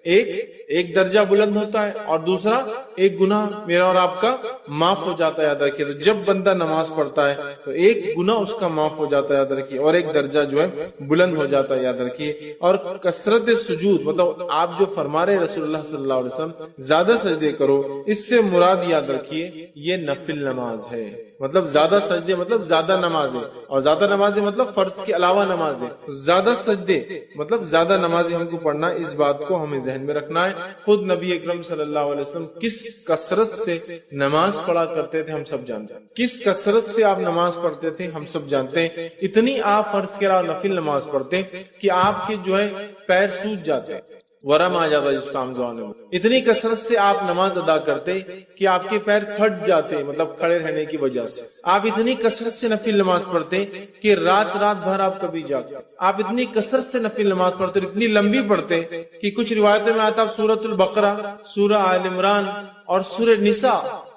S1: ایک درجہ بلند ہوتا ہے اور دوسرا ایک گناہ میرا اور آپ کا معاف ہو جاتا ہے. یاد رکھیے، تو جب بندہ نماز پڑھتا ہے تو ایک گناہ اس کا معاف ہو جاتا ہے، یاد رکھیے، اور ایک درجہ جو ہے بلند ہو جاتا ہے. یاد رکھیے، اور کثرت سجود، مطلب آپ جو فرما رہے رسول اللہ صلی اللہ علیہ وسلم زیادہ سجدے کرو، اس سے مراد یاد رکھیے یہ نفل نماز ہے. مطلب زیادہ سجدے مطلب زیادہ نمازیں، اور زیادہ نمازیں مطلب فرض کے علاوہ نمازیں. زیادہ سجدے مطلب زیادہ نمازیں ہم کو پڑھنا، اس بات کو ہمیں ذہن میں رکھنا ہے. خود نبی اکرم صلی اللہ علیہ وسلم کس کثرت سے نماز پڑھا کرتے تھے ہم سب جانتے ہیں. کس کثرت سے آپ نماز پڑھتے تھے ہم سب جانتے ہیں. اتنی آپ فرض کے علاوہ نفل نماز پڑھتے کہ آپ کے جو ہے پیر سوج جاتے، ورم آ جاتا جس کام زبان میں. اتنی کثرت سے آپ نماز ادا کرتے کہ آپ کے پیر پھٹ جاتے، مطلب کھڑے رہنے کی وجہ سے. آپ اتنی کثرت سے نفل نماز پڑھتے کہ رات بھر آپ کبھی جاگتے. آپ اتنی کثرت سے نفل نماز پڑھتے، اتنی لمبی پڑھتے کہ کچھ روایتوں میں آتا سورۃ البقرہ، سورہ آل عمران اور سورہ نساء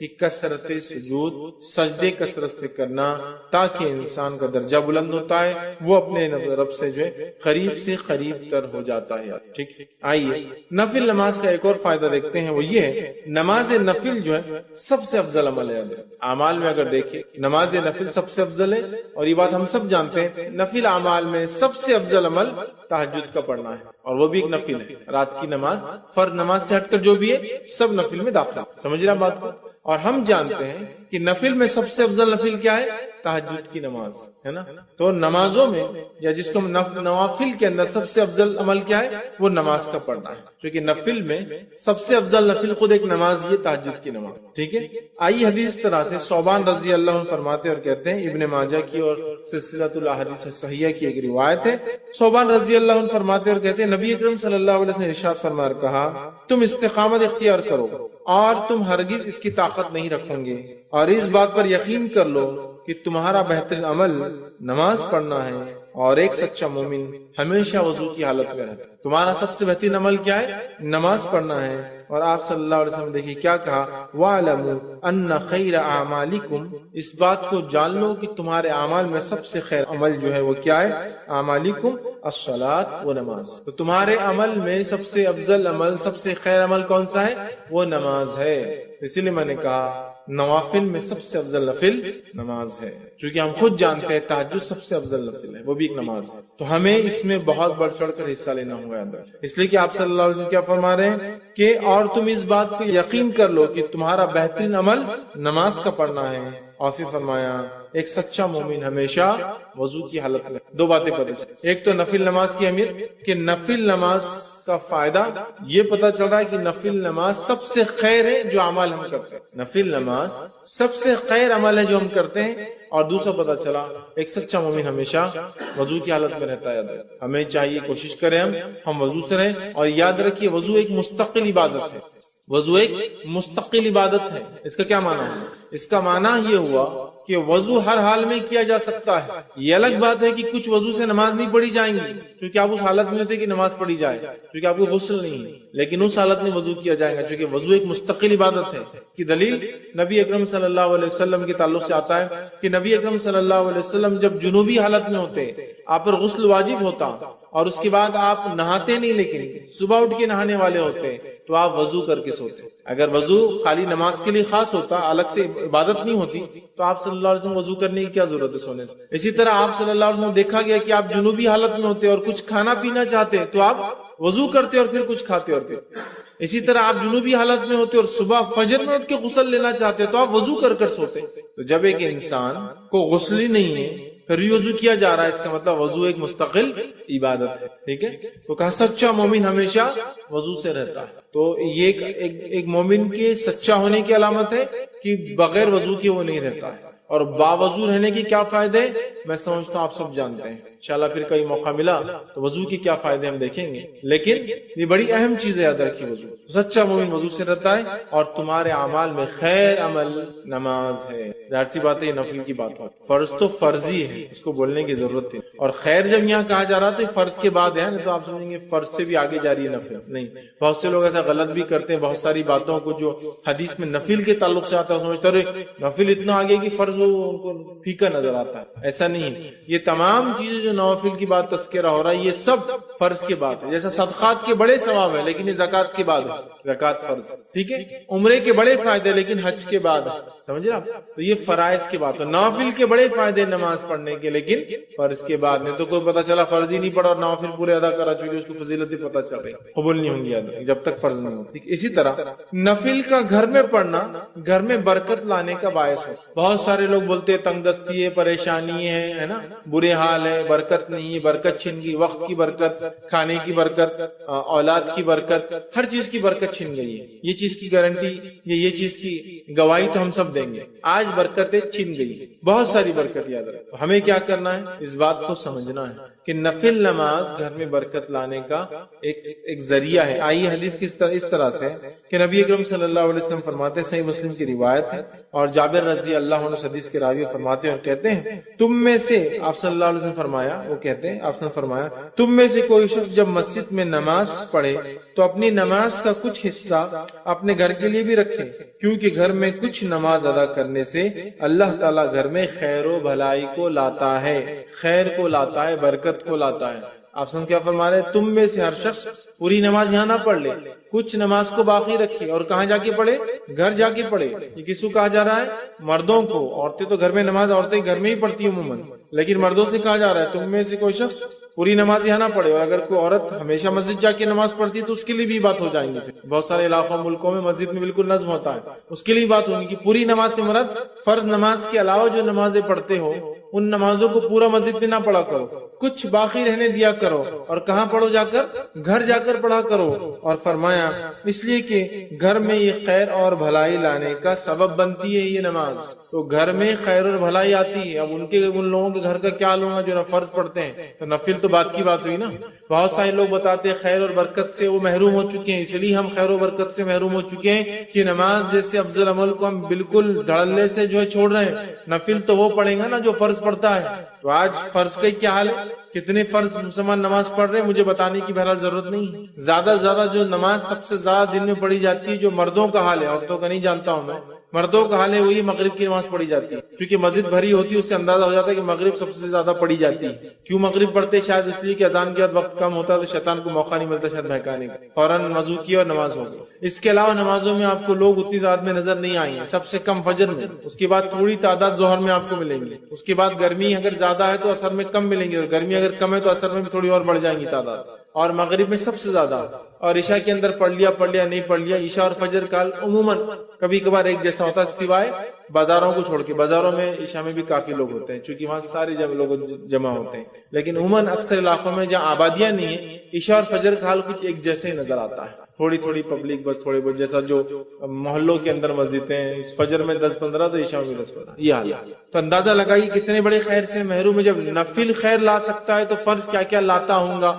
S1: کہ کثرت سجود، سجدے کثرت سے کرنا، تاکہ انسان کا درجہ بلند ہوتا ہے، وہ اپنے رب سے جو ہے قریب سے قریب تر ہو جاتا ہے. ٹھیک. آئیے نفل نماز کا ایک اور فائدہ دیکھتے ہیں، وہ یہ ہے نماز نفل جو ہے سب سے افضل عمل ہے. اعمال میں اگر دیکھیں نماز نفل سب سے افضل ہے، اور یہ بات ہم سب جانتے ہیں. نفل اعمال میں سب سے افضل عمل تہجد کا پڑھنا ہے، اور وہ بھی ایک نفل ہے. رات کی نماز فرض نماز سے ہٹ کر جو بھی ہے سب نفل میں داخل. سمجھ رہے بات کو؟ اور ہم جانتے ہیں کہ نفل میں سب سے افضل نفل کیا ہے؟ تہجد کی نماز ہے نا. تو نمازوں میں یا جس کو نوافل کے اندر سب سے افضل عمل کیا ہے؟ وہ نماز کا پڑھنا ہے. کیونکہ نفل میں سب سے افضل نفل خود ایک نماز، یہ تہجد کی نماز. ٹھیک ہے. آئیے حدیث طرح سے ثوبان رضی اللہ عنہ فرماتے اور کہتے ہیں، ابن ماجہ کی اور سلسلۃ الاحادیث صحیحہ کی ایک روایت ہے. ثوبان رضی اللہ عنہ فرماتے اور کہتے ہیں، نبی اکرم صلی اللہ علیہ وسلم نے ارشاد فرمایا اور کہا، تم استقامت اختیار کرو اور تم ہرگز اس کی طاقت نہیں رکھو گے، اور اس بات پر یقین کر لو کہ تمہارا بہترین عمل نماز پڑھنا ہے، اور ایک سچا مومن ہمیشہ وضو کی حالت میں رہتا ہے. تمہارا سب سے بہترین عمل کیا ہے؟ نماز پڑھنا ہے. اور آپ صلی اللہ علیہ وسلم دیکھیے کیا کہا، وَاعْلَمُوا أَنَّ خَيْرَ أَعْمَالِكُمْ، اس بات کو جان لو کہ تمہارے اعمال میں سب سے خیر عمل جو ہے وہ کیا ہے؟ اعمالکم الصلاۃ، وہ نماز. تو تمہارے عمل میں سب سے افضل عمل، سب سے خیر عمل کون سا ہے؟ وہ نماز ہے. اسی لیے میں نے کہا نوافل میں سب سے افضل نفل نماز ہے، چونکہ ہم خود جانتے ہیں تہجد سب سے افضل نفل ہے، وہ بھی ایک نماز ہے. تو ہمیں اس میں بہت بڑھ چڑھ کر حصہ لینا ہوگا. اس لیے کہ آپ صلی اللہ علیہ وسلم کیا فرما رہے ہیں کہ اور تم اس بات کو یقین کر لو کہ تمہارا بہترین عمل نماز کا پڑھنا ہے. اور پھر فرمایا ایک سچا مومن ہمیشہ وضو کی حالت میں. دو باتیں پتہ چلی، ایک تو نفل نماز کی اہمیت کہ نفل نماز کا فائدہ یہ پتا چل رہا ہے کہ نفل نماز سب سے خیر ہے جو عمل ہم کرتے ہیں. نفل نماز سب سے خیر عمل ہے جو ہم کرتے ہیں. اور دوسرا پتا چلا ایک سچا مومن ہمیشہ وضو کی حالت میں رہتا ہے. ہمیں چاہیے کوشش کریں ہم وضو سے رہیں. اور یاد رکھیے وضو ایک مستقل عبادت ہے. وضو ایک مستقل عبادت ہے. اس کا کیا معنی ہے؟ اس کا معنی یہ ہوا کہ وضو ہر حال میں کیا جا سکتا ہے. یہ الگ بات ہے کہ کچھ وضو سے نماز نہیں پڑھی جائیں گی کیونکہ آپ اس حالت میں ہوتے کہ نماز پڑھی جائے، کیونکہ آپ کو غسل نہیں ہے، لیکن اس حالت میں وضو کیا جائے گا کیونکہ وضو ایک مستقل عبادت ہے. اس کی دلیل نبی اکرم صلی اللہ علیہ وسلم کے تعلق سے آتا ہے کہ نبی اکرم صلی اللہ علیہ وسلم جب جنوبی حالت میں ہوتے آپ پر غسل واجب ہوتا، اور اس کے بعد آپ نہاتے نہیں، لیکن صبح اٹھ کے نہانے والے ہوتے تو آپ وضو کر کے سوتے. اگر وضو خالی نماز کے لیے خاص ہوتا، الگ سے عبادت نہیں ہوتی، تو آپ صلی اللہ علیہ وسلم وضو کرنے کی کیا ضرورت ہے سونے سے. اسی طرح آپ صلی اللہ علیہ وسلم دیکھا گیا کہ آپ جنوبی حالت میں ہوتے اور کچھ کھانا پینا چاہتے تو آپ وضو کرتے اور پھر کچھ کھاتے اور پھر. اسی طرح آپ جنوبی حالت میں ہوتے اور صبح فجر میں اٹھ کے غسل لینا چاہتے تو آپ وضو کر کر سوتے. تو جب ایک انسان کو غسل ہی نہیں ہے پھر بھی وضو کیا جا رہا ہے، اس کا مطلب وضو ایک مستقل عبادت ہے. ٹھیک ہے. تو کہا سچا مومن ہمیشہ وضو سے رہتا ہے. تو یہ ایک مومن کے سچا ہونے کی علامت ہے کہ بغیر وضو کے وہ نہیں رہتا ہے. اور باوضو رہنے کے کیا فائدے میں سمجھتا ہوں آپ سب جانتے ہیں. انشاءاللہ پھر کئی موقع ملا تو وضو کے کیا فائدے ہم دیکھیں گے، لیکن یہ بڑی اہم چیز ہے یاد رکھیے. وضو سچا مومن وضو سے رہتا ہے، اور تمہارے اعمال میں خیر عمل نماز ہے. ظاہر سی بات ہے یہ نفل کی بات ہے، فرض تو فرضی ہے، اس کو بولنے کی ضرورت ہے. اور خیر جب یہاں کہا جا رہا تو فرض کے بعد ہے، تو آپ سمجھیں گے فرض سے بھی آگے جا رہی ہے نفل. نہیں، بہت سے لوگ ایسا غلط بھی کرتے ہیں. بہت ساری باتوں کو جو حدیث میں نفل کے تعلق سے آتا ہے سمجھتے ہیں نفل اتنا آگے کہ فرض ان کو پھیکا نظر آتا ہے. ایسا نہیں. یہ تمام چیزیں جو نوافل کی بات تذکرہ ہو رہا ہے یہ سب فرض کے بعد ہے. جیسا صدقات کے بڑے ثواب ہے لیکن یہ زکات کے بعد ہے. زکات فرض، ٹھیک ہے. عمرے کے بڑے فائدے لیکن حج کے بعد ہے. سمجھ رہے آپ؟ تو یہ فرائض کے بعد. نوافل کے بڑے فائدے نماز پڑھنے کے لیکن فرض کے بعد. نہیں تو کوئی پتا چلا فرض ہی نہیں پڑھا اور نوافل پورے ادا کرا چکے، اس کو فضیلت ہی پتا چل رہی، قبول نہیں ہوں گی جب تک فرض نہیں ہوتی. اسی طرح نفل کا گھر میں پڑھنا گھر میں برکت لانے کا باعث ہے. بہت سارے لوگ بولتے ہیں تنگ دستی ہے، پریشانی ہے نا، برے حال ہے، برکت نہیں ہے، برکت چھن گئی، وقت کی برکت، کھانے کی برکت، اولاد کی برکت، ہر چیز کی برکت چھن گئی ہے. یہ چیز کی گارنٹی یہ چیز کی گواہی تو ہم سب دیں گے. آج برکتیں چھن گئی، بہت ساری برکت یاد رکھو. ہمیں کیا کرنا ہے؟ اس بات کو سمجھنا ہے کہ نفل نماز گھر میں برکت لانے کا ایک ذریعہ ہے. آئیے حدیث اس طرح سے کہ نبی اکرم صلی اللہ علیہ وسلم فرماتے ہیں, صحیح مسلم کی روایت ہے, اور جابر رضی اللہ عنہ حدیث کے راوی فرماتے ہیں اور کہتے ہیں, تم میں سے آپ صلی اللہ علیہ وسلم فرمایا, وہ کہتے ہیں آپ نے فرمایا, تم میں سے کوئی شخص جب مسجد میں نماز پڑھے تو اپنی نماز کا کچھ حصہ اپنے گھر کے لیے بھی رکھے, کیونکہ گھر میں کچھ نماز ادا کرنے سے اللہ تعالیٰ گھر میں خیر و بھلائی کو لاتا ہے, خیر کو لاتا ہے, برکت کو لاتا ہے. آپ سن کیا فرما رہے, تم میں سے ہر شخص پوری نماز یہاں نہ پڑھ لے, کچھ نماز کو باقی رکھے, اور کہاں جا کے پڑھے, گھر جا کے پڑھے. یہ کس کو کہا جا رہا ہے, مردوں کو. عورتیں تو گھر میں نماز عورتیں گھر میں ہی پڑھتی عموماً, لیکن مردوں سے کہا جا رہا ہے تم میں سے کوئی شخص پوری نماز یہاں نہ پڑھے. اور اگر کوئی عورت ہمیشہ مسجد جا کے نماز پڑھتی ہے تو اس کے لیے بھی بات ہو جائیں گی. بہت سارے علاقوں ملکوں میں مسجد میں بالکل نظم ہوتا ہے, اس کے لیے بات ہوگی کہ پوری نماز سے مراد فرض نماز کے علاوہ جو نمازیں پڑھتے ہو ان نمازوں کو پورا مسجد میں نہ پڑھا کرو, کچھ باقی رہنے دیا کرو. اور کہاں پڑھو, جا کر گھر جا کر پڑھا کرو. اور فرمایا اس لیے کہ گھر میں یہ خیر اور بھلائی لانے کا سبب بنتی ہے یہ نماز, تو گھر میں خیر اور بھلائی آتی ہے. اب ان لوگوں کے گھر کا کیا حال ہوگا جو فرض پڑھتے ہیں, تو نفل تو بات کی بات ہوئی نا. بہت سارے لوگ بتاتے ہیں خیر اور برکت سے وہ محروم ہو چکے ہیں, اس لیے ہم خیر و برکت سے محروم ہو چکے ہیں کہ نماز جیسے افضل عمل کو ہم بالکل دھڑلے سے جو ہے چھوڑ رہے ہیں. نفل تو وہ پڑھیں گا نا جو فرض پڑھتا ہے. تو آج فرض کا کیا حال ہے, کتنے فرض مسلمان نماز پڑھ رہے ہیں مجھے بتانے کی بہرحال ضرورت نہیں ہے. زیادہ سے زیادہ جو نماز سب سے زیادہ دن میں پڑھی جاتی ہے, جو مردوں کا حال ہے, عورتوں کا نہیں جانتا ہوں میں, مردوں کا حال ہے وہی مغرب کی نماز پڑھی جاتی ہے. کیونکہ مسجد بھری ہوتی ہے, اس سے اندازہ ہو جاتا ہے کہ مغرب سب سے زیادہ پڑھی جاتی ہے. کیوں مغرب پڑھتے, شاید اس لیے کہ اذان کے بعد وقت کم ہوتا ہے تو شیطان کو موقع نہیں ملتا شاید بہکانے کا, فوراً وضو کیا اور نماز ہو گئی. اس کے علاوہ نمازوں میں آپ کو لوگ اتنی تعداد میں نظر نہیں آئیں گے, سب سے کم فجر میں, اس کے بعد تھوڑی تعداد ظہر میں آپ کو ملیں گی, اس کے بعد گرمی اگر زیادہ ہے تو اثر میں کم ملیں گے, اور گرمی اگر کم ہے تو اثر میں بھی تھوڑی اور بڑھ جائیں گی تعداد, اور مغرب میں سب سے زیادہ, اور عشاء کے اندر پڑھ لیا نہیں پڑھ لیا. عشاء اور فجر کال عموماً کبھی کبھار ایک جیسا ہوتا ہے سوائے بازاروں کو چھوڑ کے. بازاروں میں عشاء میں بھی کافی لوگ ہوتے ہیں چونکہ وہاں سارے لوگ جمع ہوتے ہیں, لیکن عموماً اکثر علاقوں میں جہاں آبادیاں نہیں ہیں عشاء اور فجر کا حال کچھ ایک جیسے ہی نظر آتا ہے. تھوڑی تھوڑی پبلک بس تھوڑے بہت, جیسا جو محلوں کے اندر مسجدیں ہیں, فجر میں 10-15 تو عشاء میں 10-15, یہ حال ہے. تو اندازہ لگائیے کتنے بڑے خیر سے محروم ہے. جب نفل خیر لا سکتا ہے تو فرض کیا کیا لاتا ہوں گا.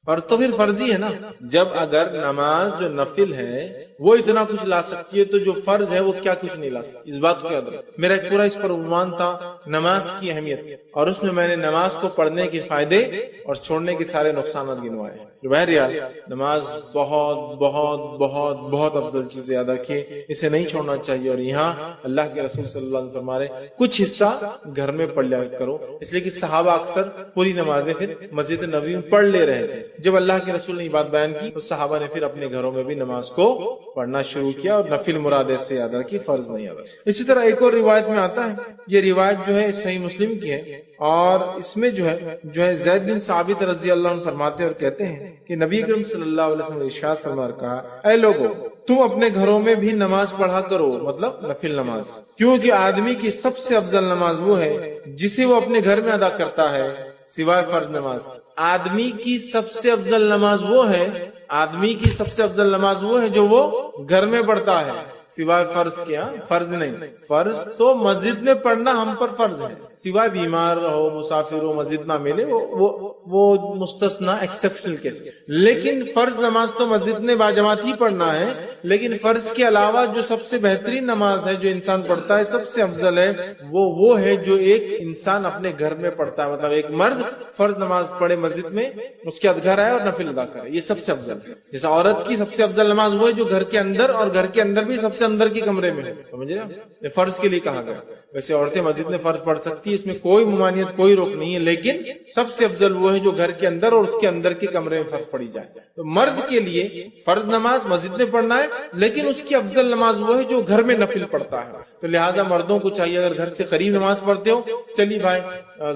S1: فرض تو پھر فرضی ہے نا. جب اگر نماز جو نفل ہے وہ اتنا کچھ لا سکتی ہے تو جو فرض ہے وہ کیا کچھ نہیں لا سکتی. اس بات کو یاد رکھو. میرا ایک پورا اس پر عنوان تھا نماز کی اہمیت, اور اس میں نے نماز کو پڑھنے کے فائدے اور چھوڑنے کے سارے نقصانات گنوائے. بہرحال نماز بہت بہت بہت بہت افضل چیز یاد رکھیے, اسے نہیں چھوڑنا چاہیے. اور یہاں اللہ کے رسول صلی اللہ علیہ وسلم فرما رہے کچھ حصہ گھر میں پڑھ لیا کرو, اس لیے کہ صحابہ اکثر پوری نمازیں پھر مسجد نبوی میں پڑھ لے رہے تھے. جب اللہ کے رسول نے یہ بات بیان کی تو صحابہ نے پھر اپنے گھروں میں بھی نماز کو پڑھنا شروع کیا, اور نفل مراد سے یاد رکھی, فرض نہیں یاد رکھی. اسی طرح ایک اور روایت میں آتا ہے, یہ روایت جو ہے صحیح مسلم کی ہے, اور اس میں جو ہے زید بن ثابت رضی اللہ عنہ فرماتے اور کہتے ہیں کہ نبی اکرم صلی اللہ علیہ وسلم نے ارشاد فرما کہا, اے لوگو تم اپنے گھروں میں بھی نماز پڑھا کرو, مطلب نفل نماز, کیونکہ آدمی کی سب سے افضل نماز وہ ہے جسے وہ اپنے گھر میں ادا کرتا ہے سوائے فرض نماز. آدمی کی سب سے افضل نماز وہ ہے, آدمی کی سب سے افضل نماز وہ ہے جو وہ گھر میں پڑھتا ہے سوائے فرض کیا, فرض نہیں. فرض تو مسجد میں پڑھنا ہم پر فرض ہے, سوائے بیمار ہو, مسافر ہو, مسجد نہ ملے, وہ مستثنا ایکسپشنل کیسز. لیکن فرض نماز تو مسجد میں باجماعت ہی پڑھنا ہے. لیکن فرض کے علاوہ جو سب سے بہترین نماز ہے جو انسان پڑھتا ہے, سب سے افضل ہے, وہ ہے جو ایک انسان اپنے گھر میں پڑھتا ہے. مطلب ایک مرد فرض نماز پڑھے مسجد میں, اس کے بعد گھر آئے اور نفل ادا کرے, یہ سب سے افضل ہے. جیسا عورت کی سب سے افضل نماز وہ ہے جو گھر کے اندر, اور گھر کے اندر بھی سب سے اندر کے کمرے میں ہے, سمجھ رہے ہیں, فرض کے لیے کہا گیا. ویسے عورتیں مسجد میں فرض پڑھ سکتی ہے, اس میں کوئی ممانعت کوئی روک نہیں ہے, لیکن سب سے افضل وہ ہے جو گھر کے اندر اور اس کے اندر کے کمرے میں فرض پڑھی جائے. تو مرد کے لیے فرض نماز مسجد میں پڑھنا ہے, لیکن اس کی افضل نماز وہ ہے جو گھر میں نفل پڑھتا ہے. تو لہٰذا مردوں کو چاہیے اگر گھر سے قریب نماز پڑھتے ہو, چلیے بھائی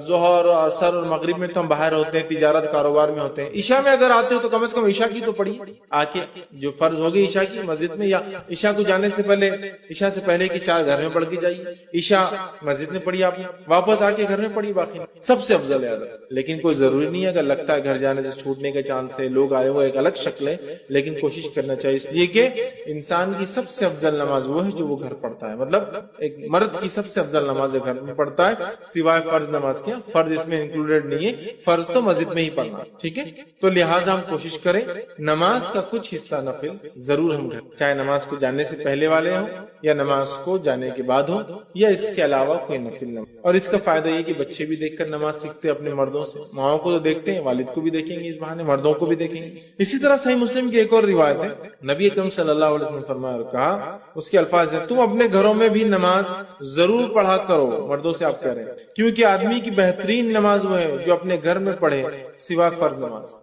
S1: ظہر اور عصر اور مغرب میں تو ہم باہر ہوتے ہیں, تجارت کاروبار میں ہوتے ہیں, عشاء میں اگر آتے ہو تو کم از کم عشاء کی تو پڑھی, آ کے جو فرض ہوگی عشاء کی مسجد میں, یا عشاء کو جانے جانے سے پہلے عشاء سے پہلے کی 4 گھر میں پڑھ کے جائیے، عشاء مسجد میں پڑھی آپ نے، واپس آ کے گھر میں پڑھی، باقی سب سے افضل ہے ادا۔ لیکن کوئی ضروری نہیں ہے، اگر لگتا ہے گھر جانے سے چھوٹنے کے چانس ہے، لوگ آئے ہوئے ایک الگ شکل ہے، لیکن کوشش کرنا چاہیے، اس لیے کہ انسان کی سب سے افضل نماز وہ ہے جو وہ گھر پڑھتا ہے، مطلب ایک مرد کی سب سے افضل نماز گھر میں پڑھتا ہے، سوائے فرض نماز کے، فرض اس میں انکلوڈیڈ نہیں ہے، فرض تو مسجد میں ہی پڑھنا، ٹھیک ہے۔ تو لہٰذا ہم کوشش کریں نماز کا کچھ حصہ نفل ضرور ہم گھر، چاہے نماز کو جانے سے پہلے والے ہوں یا نماز کو جانے کے بعد ہو یا اس کے علاوہ کوئی نفل نہ ہو۔ اور اس کا فائدہ یہ کہ بچے بھی دیکھ کر نماز سیکھتے اپنے مردوں سے، ماؤں کو تو دیکھتے ہیں، والد کو بھی دیکھیں گے، اس بہانے مردوں کو بھی دیکھیں گے۔ اسی طرح صحیح مسلم کی ایک اور روایت ہے، نبی اکرم صلی اللہ علیہ وسلم نے فرمایا اور کہا، اس کے الفاظ ہیں، تم اپنے گھروں میں بھی نماز ضرور پڑھا کرو، مردوں سے آپ کہہ رہے ہیں، کیونکہ آدمی کی بہترین نماز وہ ہے جو اپنے گھر میں پڑھے سوا فرض نماز۔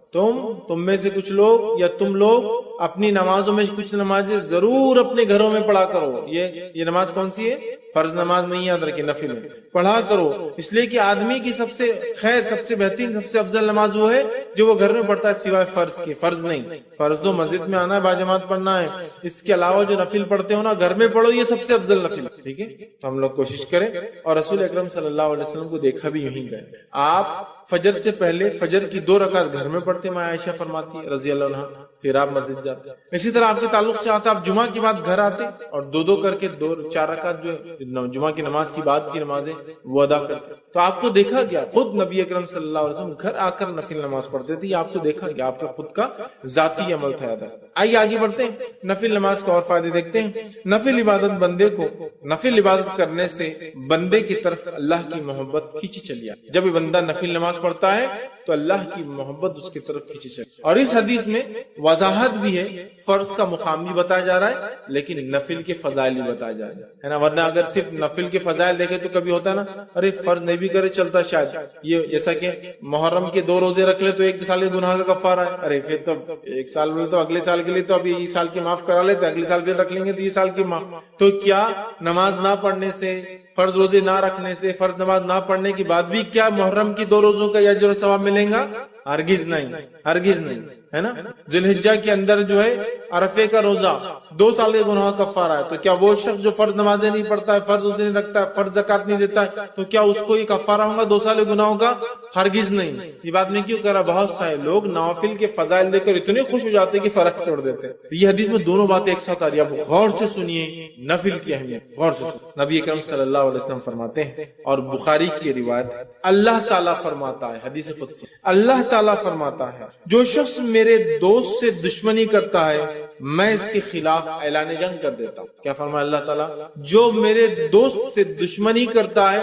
S1: تم میں سے کچھ لوگ یا تم لوگ اپنی نمازوں میں کچھ نمازیں ضرور اپنے گھروں میں پڑھا کرو۔ یہ نماز کون سی ہے؟ فرض نماز نہیں، یاد رکھیں نفل ہے، پڑھا کرو، اس لیے کہ آدمی کی سب سے خیر، سب سے بہترین، سب سے افضل نماز وہ ہے جو وہ گھر میں پڑھتا ہے سوائے فرض کے۔ فرض نہیں، فرض تو مسجد میں آنا ہے، باجماعت پڑھنا ہے، اس کے علاوہ جو نفل پڑھتے ہو نا گھر میں پڑھو، یہ سب سے افضل نفل، ٹھیک ہے۔ تو ہم لوگ کوشش کریں، اور رسول اکرم صلی اللہ علیہ وسلم کو دیکھا بھی یوں گئے، آپ فجر سے پہلے فجر کی 2 رکعت گھر میں پڑھتے، ماں عائشہ فرماتی ہے رضی اللہ عنہا، پھر آپ مسجد جاتے۔ اسی طرح آپ کے تعلق سے آتا، آپ جمعہ کی بعد گھر آتے اور 2 کر کے 4 رکعت جو ہے جمعہ کی نماز کی بعد کی نمازیں وہ ادا کرتے۔ تو آپ کو دیکھا گیا، خود نبی اکرم صلی اللہ علیہ وسلم گھر آ کر نفل نماز پڑھتے تھے، یہ آپ کو دیکھا گیا، آپ کا خود کا ذاتی عمل تھا۔ آئیے آگے بڑھتے ہیں، نفل نماز کا اور فائدے دیکھتے ہیں۔ نفل عبادت بندے کو، نفل عبادت کرنے سے بندے کی طرف اللہ کی محبت کھینچی چلی آتی۔ جب بندہ نفل نماز پڑھتا ہے تو اللہ کی محبت اس کی طرف کھینچی چلی، اور اس حدیث میں وضاحت بھی ہے، فرض کا مقام بھی بتایا جا رہا ہے لیکن نفل کے فضائل بھی بتایا جا رہا ہے نا، ورنہ اگر صرف نفل کے فضائل دیکھے تو کبھی ہوتا ہے نا، ارے فرض نہیں بھی کرے چلتا شاید، یہ جیسا کہ محرم کے 2 روزے رکھ لے تو 1 سال کے گناہ کا کفارہ ہے، ارے پھر تو 1 سال بولے تو اگلے سال کے لیے تو ابھی یہ سال کی معاف کرا لیتے، اگلے سال پھر رکھ لیں گے تو یہ سال کی معاف۔ تو کیا نماز نہ پڑھنے سے، فرض روزے نہ رکھنے سے، فرض نماز نہ پڑھنے کے بعد بھی کیا محرم کی 2 روزوں کا اجر و ثواب ملے گا؟ ہرگز نہیں، ہرگز نہیں، ہے نا۔ ذی الحجہ کے اندر جو ہے عرفے کا روزہ 2 سال کے گناہ کا کفارہ ہے، تو کیا وہ شخص جو فرض نمازیں نہیں پڑھتا ہے، فرض روزے نہیں رکھتا ہے، فرض زکات نہیں دیتا ہے، تو کیا اس کو یہ کفارہ ہوگا 2 سال کے گناہوں کا؟ ہرگز نہیں۔ یہ بات میں کیوں کہہ رہا، بہت سارے لوگ نوافل کے فضائل دیکھ کر اتنے خوش ہو جاتے کہ فرض چھوڑ دیتے۔ تو یہ حدیث میں دونوں باتیں ایک ساتھ آ رہی ہیں، غور سے سنیے نفل کی اہمیت، غور سے سنیے۔ نبی اکرم صلی اللہ علیہ وسلم فرماتے ہیں، اور بخاری کی روایت، اللہ تعالیٰ فرماتا ہے، حدیث قدسی، اللہ تعالیٰ فرماتا ہے، جو شخص میرے دوست سے دشمنی کرتا ہے میں اس کے خلاف اعلان جنگ کر دیتا ہوں۔ کیا فرمایا اللہ تعالیٰ؟ جو میرے دوست سے دشمنی کرتا ہے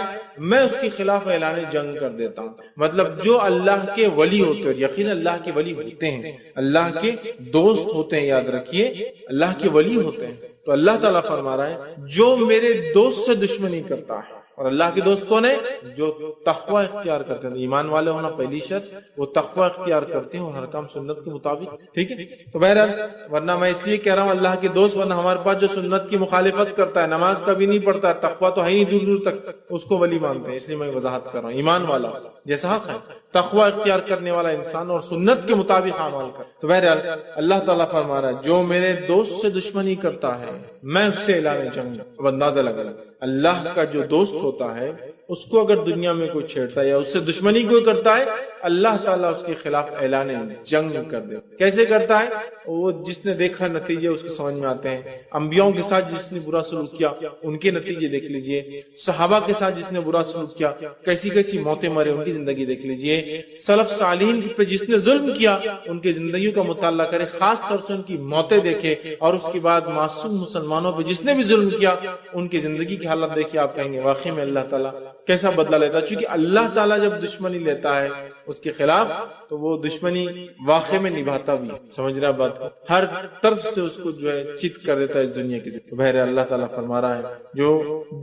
S1: میں اس کے خلاف اعلان جنگ کر دیتا ہوں۔ مطلب جو اللہ کے ولی ہوتے ہیں، یقین اللہ کے ولی ہوتے ہیں، اللہ کے دوست ہوتے ہیں، یاد رکھیے اللہ کے ولی ہوتے ہیں، تو اللہ تعالیٰ فرما رہا ہے جو میرے دوست سے دشمنی کرتا ہے، اور اللہ کے دوست کون ہے؟ جو تقوی اختیار کرتے ہیں، ایمان والے ہونا پہلی شرط، وہ تقوی اختیار کرتے ہیں اور ہر کام سنت کے مطابق، ٹھیک ہے۔ تو بہرحال ورنہ میں اس لیے کہہ رہا ہوں اللہ کے دوست، ورنہ ہمارے پاس جو سنت کی مخالفت کرتا ہے، نماز کبھی نہیں پڑھتا، تقوی تو ہے ہی دور دور تک، اس کو ولی مانتے ہیں، اس لیے میں وضاحت کر رہا ہوں، ایمان والا جیسا حق ہے، تقوی اختیار کرنے والا انسان اور سنت کے مطابق عمل کر۔ تو بہرحال اللہ تعالیٰ فرما رہا ہے جو میرے دوست سے دشمنی کرتا ہے میں اس سے اعلان جنگ۔ اب اندازہ لگا، اللہ کا جو دوست ہوتا ہے اس کو اگر دنیا میں کوئی چھیڑتا ہے یا اس سے دشمنی کوئی کرتا ہے، اللہ تعالیٰ اس کے خلاف اعلان جنگ کر دے۔ کیسے کرتا ہے؟ وہ جس نے دیکھا نتیجے اس کو سمجھ میں آتے ہیں، انبیاءوں کے ساتھ جس نے برا سلوک کیا ان کے نتیجے دیکھ لیجئے، صحابہ کے ساتھ جس نے برا سلوک کیا کیسی کیسی موتیں مرے ان کی زندگی دیکھ لیجئے، سلف صالحین پہ جس نے ظلم کیا ان کی زندگیوں کا مطالعہ کرے، خاص طور سے ان کی موتیں دیکھے، اور اس کے بعد معصوم مسلمانوں پہ جس نے بھی ظلم کیا ان کی زندگی کی حالت دیکھے، آپ کہیں گے واقعی میں اللہ تعالیٰ کیسا بدلہ لیتا ہے۔ چونکہ اللہ تعالیٰ جب دشمنی لیتا ہے اس کے خلاف تو وہ دشمنی واقع میں نبھاتا بھی ہے، سمجھ رہا بات، ہر طرف سے اس کو جو ہے چت کر دیتا ہے اس دنیا کی زندگی۔ بہرحال اللہ تعالیٰ فرما رہا ہے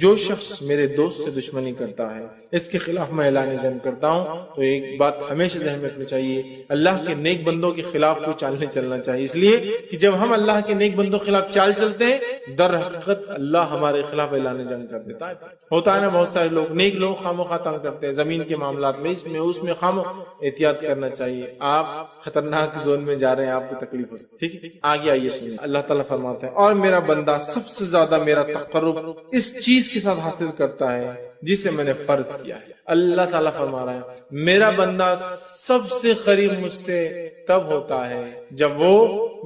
S1: جو شخص میرے دوست سے دشمنی کرتا ہے اس کے خلاف میں اعلان جنگ کرتا ہوں۔ تو ایک بات ہمیشہ ذہن میں رکھنی چاہیے، اللہ کے نیک بندوں کے خلاف کوئی چال نہیں چلنا چاہیے، اس لیے کہ جب ہم اللہ کے نیک بندوں کے خلاف چال چلتے ہیں در حقیقت اللہ ہمارے خلاف اعلان جنگ کر دیتا ہے۔ ہوتا ہے نا بہت سارے لوگ نیک نیک لوگ خامخواہ تنگ کرتے ہیں زمین کے معاملات میں، اس میں احتیاط کرنا چاہیے. آپ خطرناک زون میں جا رہے ہیں، آپ کو تکلیف ہو سکتی. ٹھیک ہے، آگے آئیے سنیے. اللہ تعالیٰ فرماتے ہیں اور میرا بندہ سب سے زیادہ میرا تقرب اس چیز کے ساتھ حاصل کرتا ہے جسے میں نے فرض کیا ہے. اللہ تعالیٰ فرما رہا ہے میرا بندہ سب سے قریب مجھ سے تب ہوتا ہے جب وہ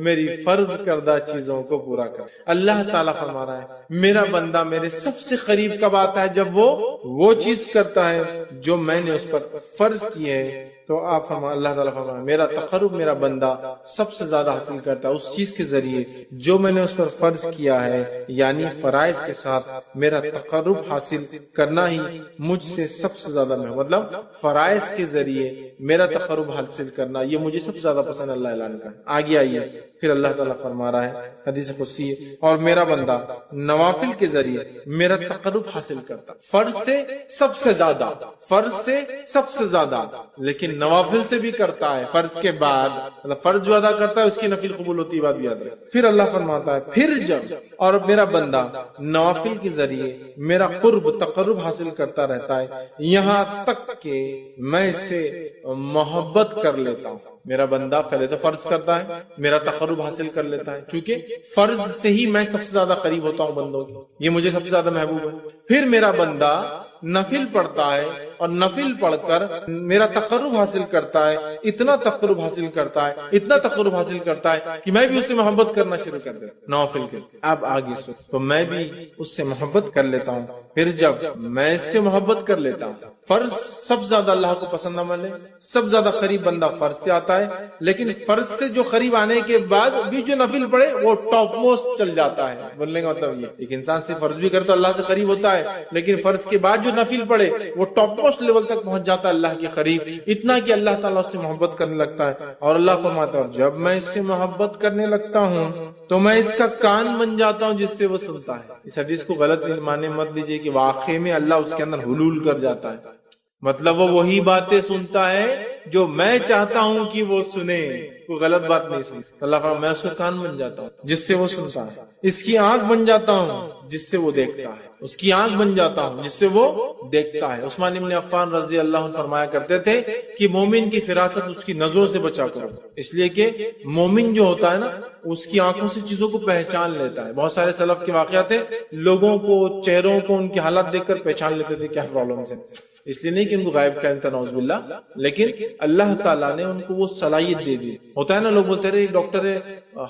S1: میری فرض کردہ چیزوں کو پورا کر. اللہ تعالیٰ فرما رہا ہے میرا بندہ میرے سب سے قریب کب آتا ہے؟ جب وہ چیز کرتا ہے جو میں نے اس پر فرض کی ہے. تو آپ اللہ تعالیٰ فرما میرا تقرب میرا بندہ سب سے زیادہ حاصل کرتا ہے اس چیز کے ذریعے جو میں نے اس پر فرض کیا ہے، یعنی فرائض کے ساتھ میرا تقرب حاصل کرنا ہی مجھ سے سب سے زیادہ مطلب فرائض کے ذریعے میرا تقرب حاصل کرنا یہ مجھے سب سے زیادہ پسند اللہ اعلان کا. آگے آئیے پھر اللہ تعالیٰ فرما رہا ہے حدیث قدسی اور میرا بندہ نوافل کے ذریعے میرا تقرب حاصل کرتا، فرض سے سب سے زیادہ، لیکن نوافل سے بھی کرتا ہے. فرض کے بعد مطلب فرض جو ادا کرتا ہے اس کی نفل قبول ہوتی ہے، بات بھی یاد رکھیں. پھر اللہ فرماتا ہے پھر جب اور میرا بندہ نوافل کے ذریعے میرا تقرب حاصل کرتا رہتا ہے یہاں تک کہ میں اس سے محبت کر لیتا ہوں. میرا بندہ پہلے تو فرض کرتا ہے، میرا تقرب حاصل کر لیتا ہے، چونکہ فرض سے ہی میں سب سے زیادہ قریب ہوتا ہوں بندوں کی، یہ مجھے سب سے زیادہ محبوب ہے. پھر میرا بندہ نفل پڑھتا ہے اور نفل پڑھ کر میرا تقرب حاصل کرتا ہے، اتنا تقرب حاصل کرتا ہے کہ میں بھی اس سے محبت کرنا شروع کر دیتا ہوں نوافل کے. اب آگے سو تو میں بھی اس سے محبت کر لیتا ہوں. پھر جب میں اس سے محبت کر لیتا ہوں، فرض سب سے زیادہ اللہ کو پسند عمل ہے، سب زیادہ قریب بندہ فرض سے آتا ہے، لیکن فرض سے جو قریب آنے کے بعد بھی جو نفل پڑھے وہ ٹاپ موسٹ چل جاتا ہے. بولنے کا مطلب یہ ایک انسان سے فرض بھی کرتا اللہ سے قریب ہوتا ہے، لیکن فرض کے بعد جو نفل پڑھے وہ ٹاپ موسٹ لیول تک پہنچ جاتا ہے اللہ کے قریب، اتنا کہ اللہ تعالیٰ اس سے محبت کرنے لگتا ہے. اور اللہ فرماتا ہے جب میں اس سے محبت کرنے لگتا ہوں تو میں اس کا کان بن جاتا ہوں جس سے وہ سنتا ہے. اس حدیث کو غلط معنی مت لیجیے کہ واقعے میں اللہ اس کے اندر حلول کر جاتا ہے، مطلب وہ وہی باتیں سنتا ہے جو میں چاہتا ہوں کہ وہ سنے، کوئی غلط بات نہیں سنتا. اللہ فرماتا میں اس کا کان بن جاتا ہوں جس سے وہ سنتا ہے، اس کی آنکھ بن جاتا ہوں جس سے وہ دیکھتا ہے، اس کی آنکھ بن جاتا ہوں جس سے وہ دیکھتا ہے. عثمان بن عفان رضی اللہ عنہ فرمایا کرتے تھے کہ مومن کی فراست اس کی نظروں سے بچا کرو، اس لیے کہ مومن جو ہوتا ہے نا اس کی آنکھوں سے چیزوں کو پہچان لیتا ہے. بہت سارے سلف کے واقعات ہیں، لوگوں کو چہروں کو ان کی حالت دیکھ کر پہچان لیتے تھے کیا پرابلم ہے، اس لیے نہیں کہ ان کو غائب کا انتہا نعوذ باللہ، لیکن اللہ تعالیٰ نے ان کو وہ صلاحیت دے دی. ہوتا ہے نا لوگ بولتے رہے ڈاکٹر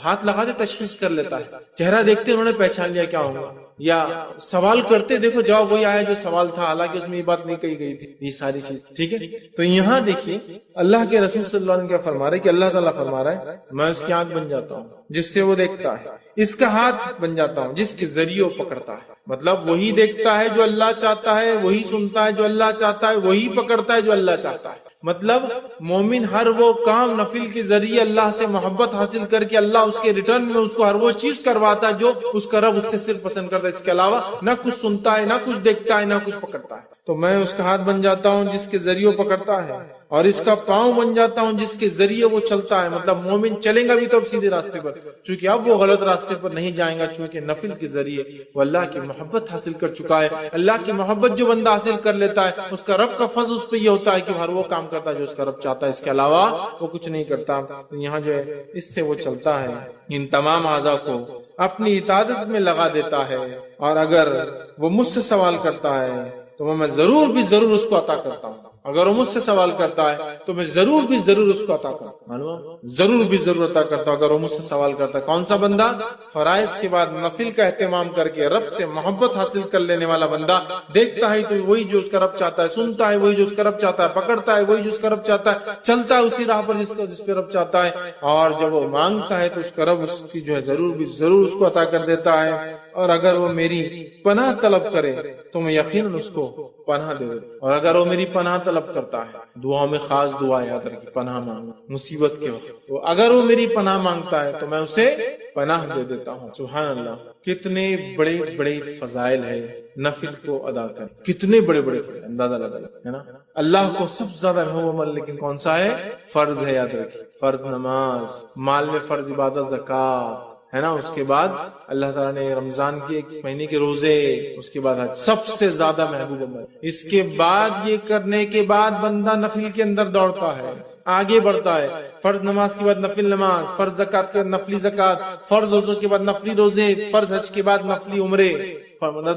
S1: ہاتھ لگا دے تشخیص کر لیتا ہے، چہرہ دیکھتے انہوں نے پہچان لیا کیا ہوگا، یا سوال کرتے دیکھو جواب وہی آیا جو سوال تھا حالانکہ اس میں یہ بات نہیں کہی گئی تھی. یہ ساری چیز ٹھیک ہے. تو یہاں دیکھیے اللہ کے رسول صلی اللہ علیہ وسلم کیا فرما رہے کہ اللہ تعالیٰ فرما رہا ہے میں اس کی آنکھ بن جاتا ہوں جس سے وہ دیکھتا ہے، اس کا ہاتھ بن جاتا ہوں جس کے ذریعے وہ پکڑتا ہے. مطلب وہی دیکھتا ہے جو اللہ چاہتا ہے، وہی سنتا ہے جو اللہ چاہتا ہے، وہی پکڑتا ہے جو اللہ چاہتا ہے. مطلب مومن ہر وہ کام نفل کے ذریعے اللہ سے محبت حاصل کر کے اللہ اس کے ریٹرن میں اس کو ہر وہ چیز کرواتا ہے جو اس کا رب اس سے صرف پسند کرتا ہے. اس کے علاوہ نہ کچھ سنتا ہے، نہ کچھ دیکھتا ہے، نہ کچھ پکڑتا ہے. تو میں اس کا ہاتھ بن جاتا ہوں جس کے ذریعے وہ پکڑتا ہے، اور اس کا پاؤں بن جاتا ہوں جس کے ذریعے وہ چلتا ہے. مطلب مومن چلے گا بھی تو اب سیدھے راستے پر، چونکہ اب وہ غلط راستے پر نہیں جائیں گا، چونکہ نفل کے ذریعے وہ اللہ کی محبت حاصل کر چکا ہے. اللہ کی محبت جو بندہ حاصل کر لیتا ہے اس کا رب کا فضل اس پہ یہ ہوتا ہے کہ ہر وہ کام کرتا ہے جو اس کا رب چاہتا ہے، اس کے علاوہ وہ کچھ نہیں کرتا. یہاں جو ہے اس سے وہ چلتا ہے، ان تمام اعضاء کو اپنی اطاعت میں لگا دیتا ہے، اور اگر وہ مجھ سے سوال کرتا ہے تو میں ضرور بھی ضرور اس کو عطا کرتا ہوں. اگر وہ مجھ سے سوال کرتا ہے تو میں ضرور بھی ضرور اس کو عطا کرتا ہوں، ضرور بھی ضرور عطا کرتا ہوں اگر وہ مجھ سے سوال کرتا ہے. کون سا بندہ؟ فرائض کے بعد نفل کا اہتمام کر کے رب سے محبت حاصل کر لینے والا بندہ. دیکھتا ہے تو وہی جو اس کا رب چاہتا ہے، سنتا ہے وہی جو اس کا رب چاہتا ہے، پکڑتا ہے وہی جو اس کا رب چاہتا ہے، چلتا ہے اسی راہ پر جس پہ رب چاہتا ہے، اور جب وہ مانگتا ہے تو اس کا رب اس کی جو ہے ضرور بھی ضرور اس کو عطا کر دیتا ہے. اور اگر وہ میری پناہ طلب کرے تو میں یقیناً اس کو پناہ دے دیتا ہوں. اور اگر وہ میری پناہ طلب کرتا ہے، دعاؤں میں خاص دعا یاد رکھیں، پناہ مانگنا مصیبت کے وقت، تو اگر وہ میری پناہ مانگتا ہے تو میں اسے پناہ دے دیتا ہوں. سبحان اللہ، کتنے بڑے بڑے فضائل ہے نفل کو ادا کر، کتنے بڑے بڑے فضائل اندازہ لگا ہے نا. اللہ کو سب سے زیادہ محبوب عمل لیکن کون سا ہے؟ فرض ہے. یاد رکھیں، فرض نماز، مال میں فرض عبادت زکات ہے نا. اس کے بعد اللہ تعالیٰ نے رمضان کے ایک مہینے کے روزے، اس کے بعد حج سب سے زیادہ محبوب عمل. اس کے بعد یہ کرنے کے بعد بندہ نفل کے اندر دوڑتا ہے، آگے بڑھتا ہے. فرض نماز کے بعد نفل نماز، فرض زکات کے بعد نفلی زکات، فرض روزوں کے بعد نفلی روزے، فرض حج کے بعد نفلی عمرے،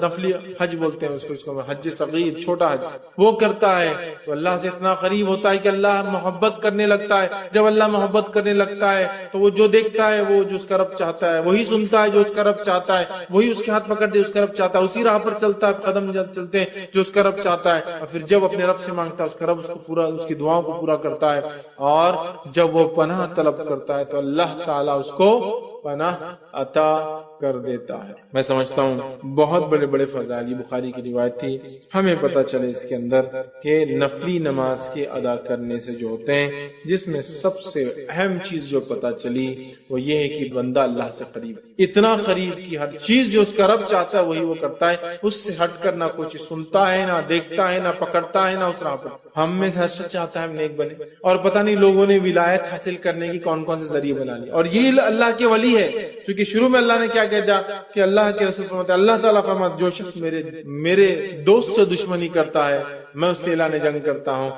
S1: نفلی حج بولتے ہیں اس کو حج صغیر، چھوٹا حج، وہ کرتا ہے. تو اللہ سے اتنا قریب ہوتا ہے کہ اللہ محبت کرنے لگتا ہے. جب اللہ محبت کرنے لگتا ہے تو وہ جو دیکھتا ہے، وہ جو اس کا رب چاہتا ہے وہی سنتا ہے، جو اس کا رب چاہتا ہے وہی اس کے ہاتھ پکڑ دے، اس کا رب چاہتا ہے اسی راہ پر چلتا ہے، قدم چلتے ہیں جو اس کا رب چاہتا ہے. اور پھر جب اپنے رب سے مانگتا ہے، اس کا رب اس کو پورا، اس کی دعاؤں کو پورا کرتا ہے. اور جب وہ پناہ طلب کرتا ہے تو اللہ تعالیٰ اس کو پناہ عطا کر دیتا ہے. میں سمجھتا ہوں بہت بڑے بڑے فضائل، بخاری کی روایت تھی. ہمیں پتہ چلے اس کے اندر کہ نفلی نماز کے ادا کرنے سے جو ہوتے ہیں، جس میں سب سے اہم چیز جو پتہ چلی وہ یہ ہے کہ بندہ اللہ سے قریب، اتنا قریب کہ ہر چیز جو اس کا رب چاہتا ہے وہی وہ کرتا ہے. اس سے ہٹ کر نہ کوئی چیز سنتا ہے، نہ دیکھتا ہے، نہ پکڑتا ہے، نہ اس راہ پر. ہم میں سے ہر شخص چاہتا ہے ہم نیک بنے، اور پتہ نہیں لوگوں نے ولایت حاصل کرنے کی کون کون سے ذریعے بنا لیے. اور یہ اللہ کے ولی ہے، کیونکہ شروع میں اللہ نے کیا کہہ دیا کہ اللہ کے رسول فرماتے ہیں، اللہ تعالیٰ فرماتا جو شخص میرے دوست سے دشمنی کرتا ہے میں اس سے اعلان جنگ کرتا ہوں.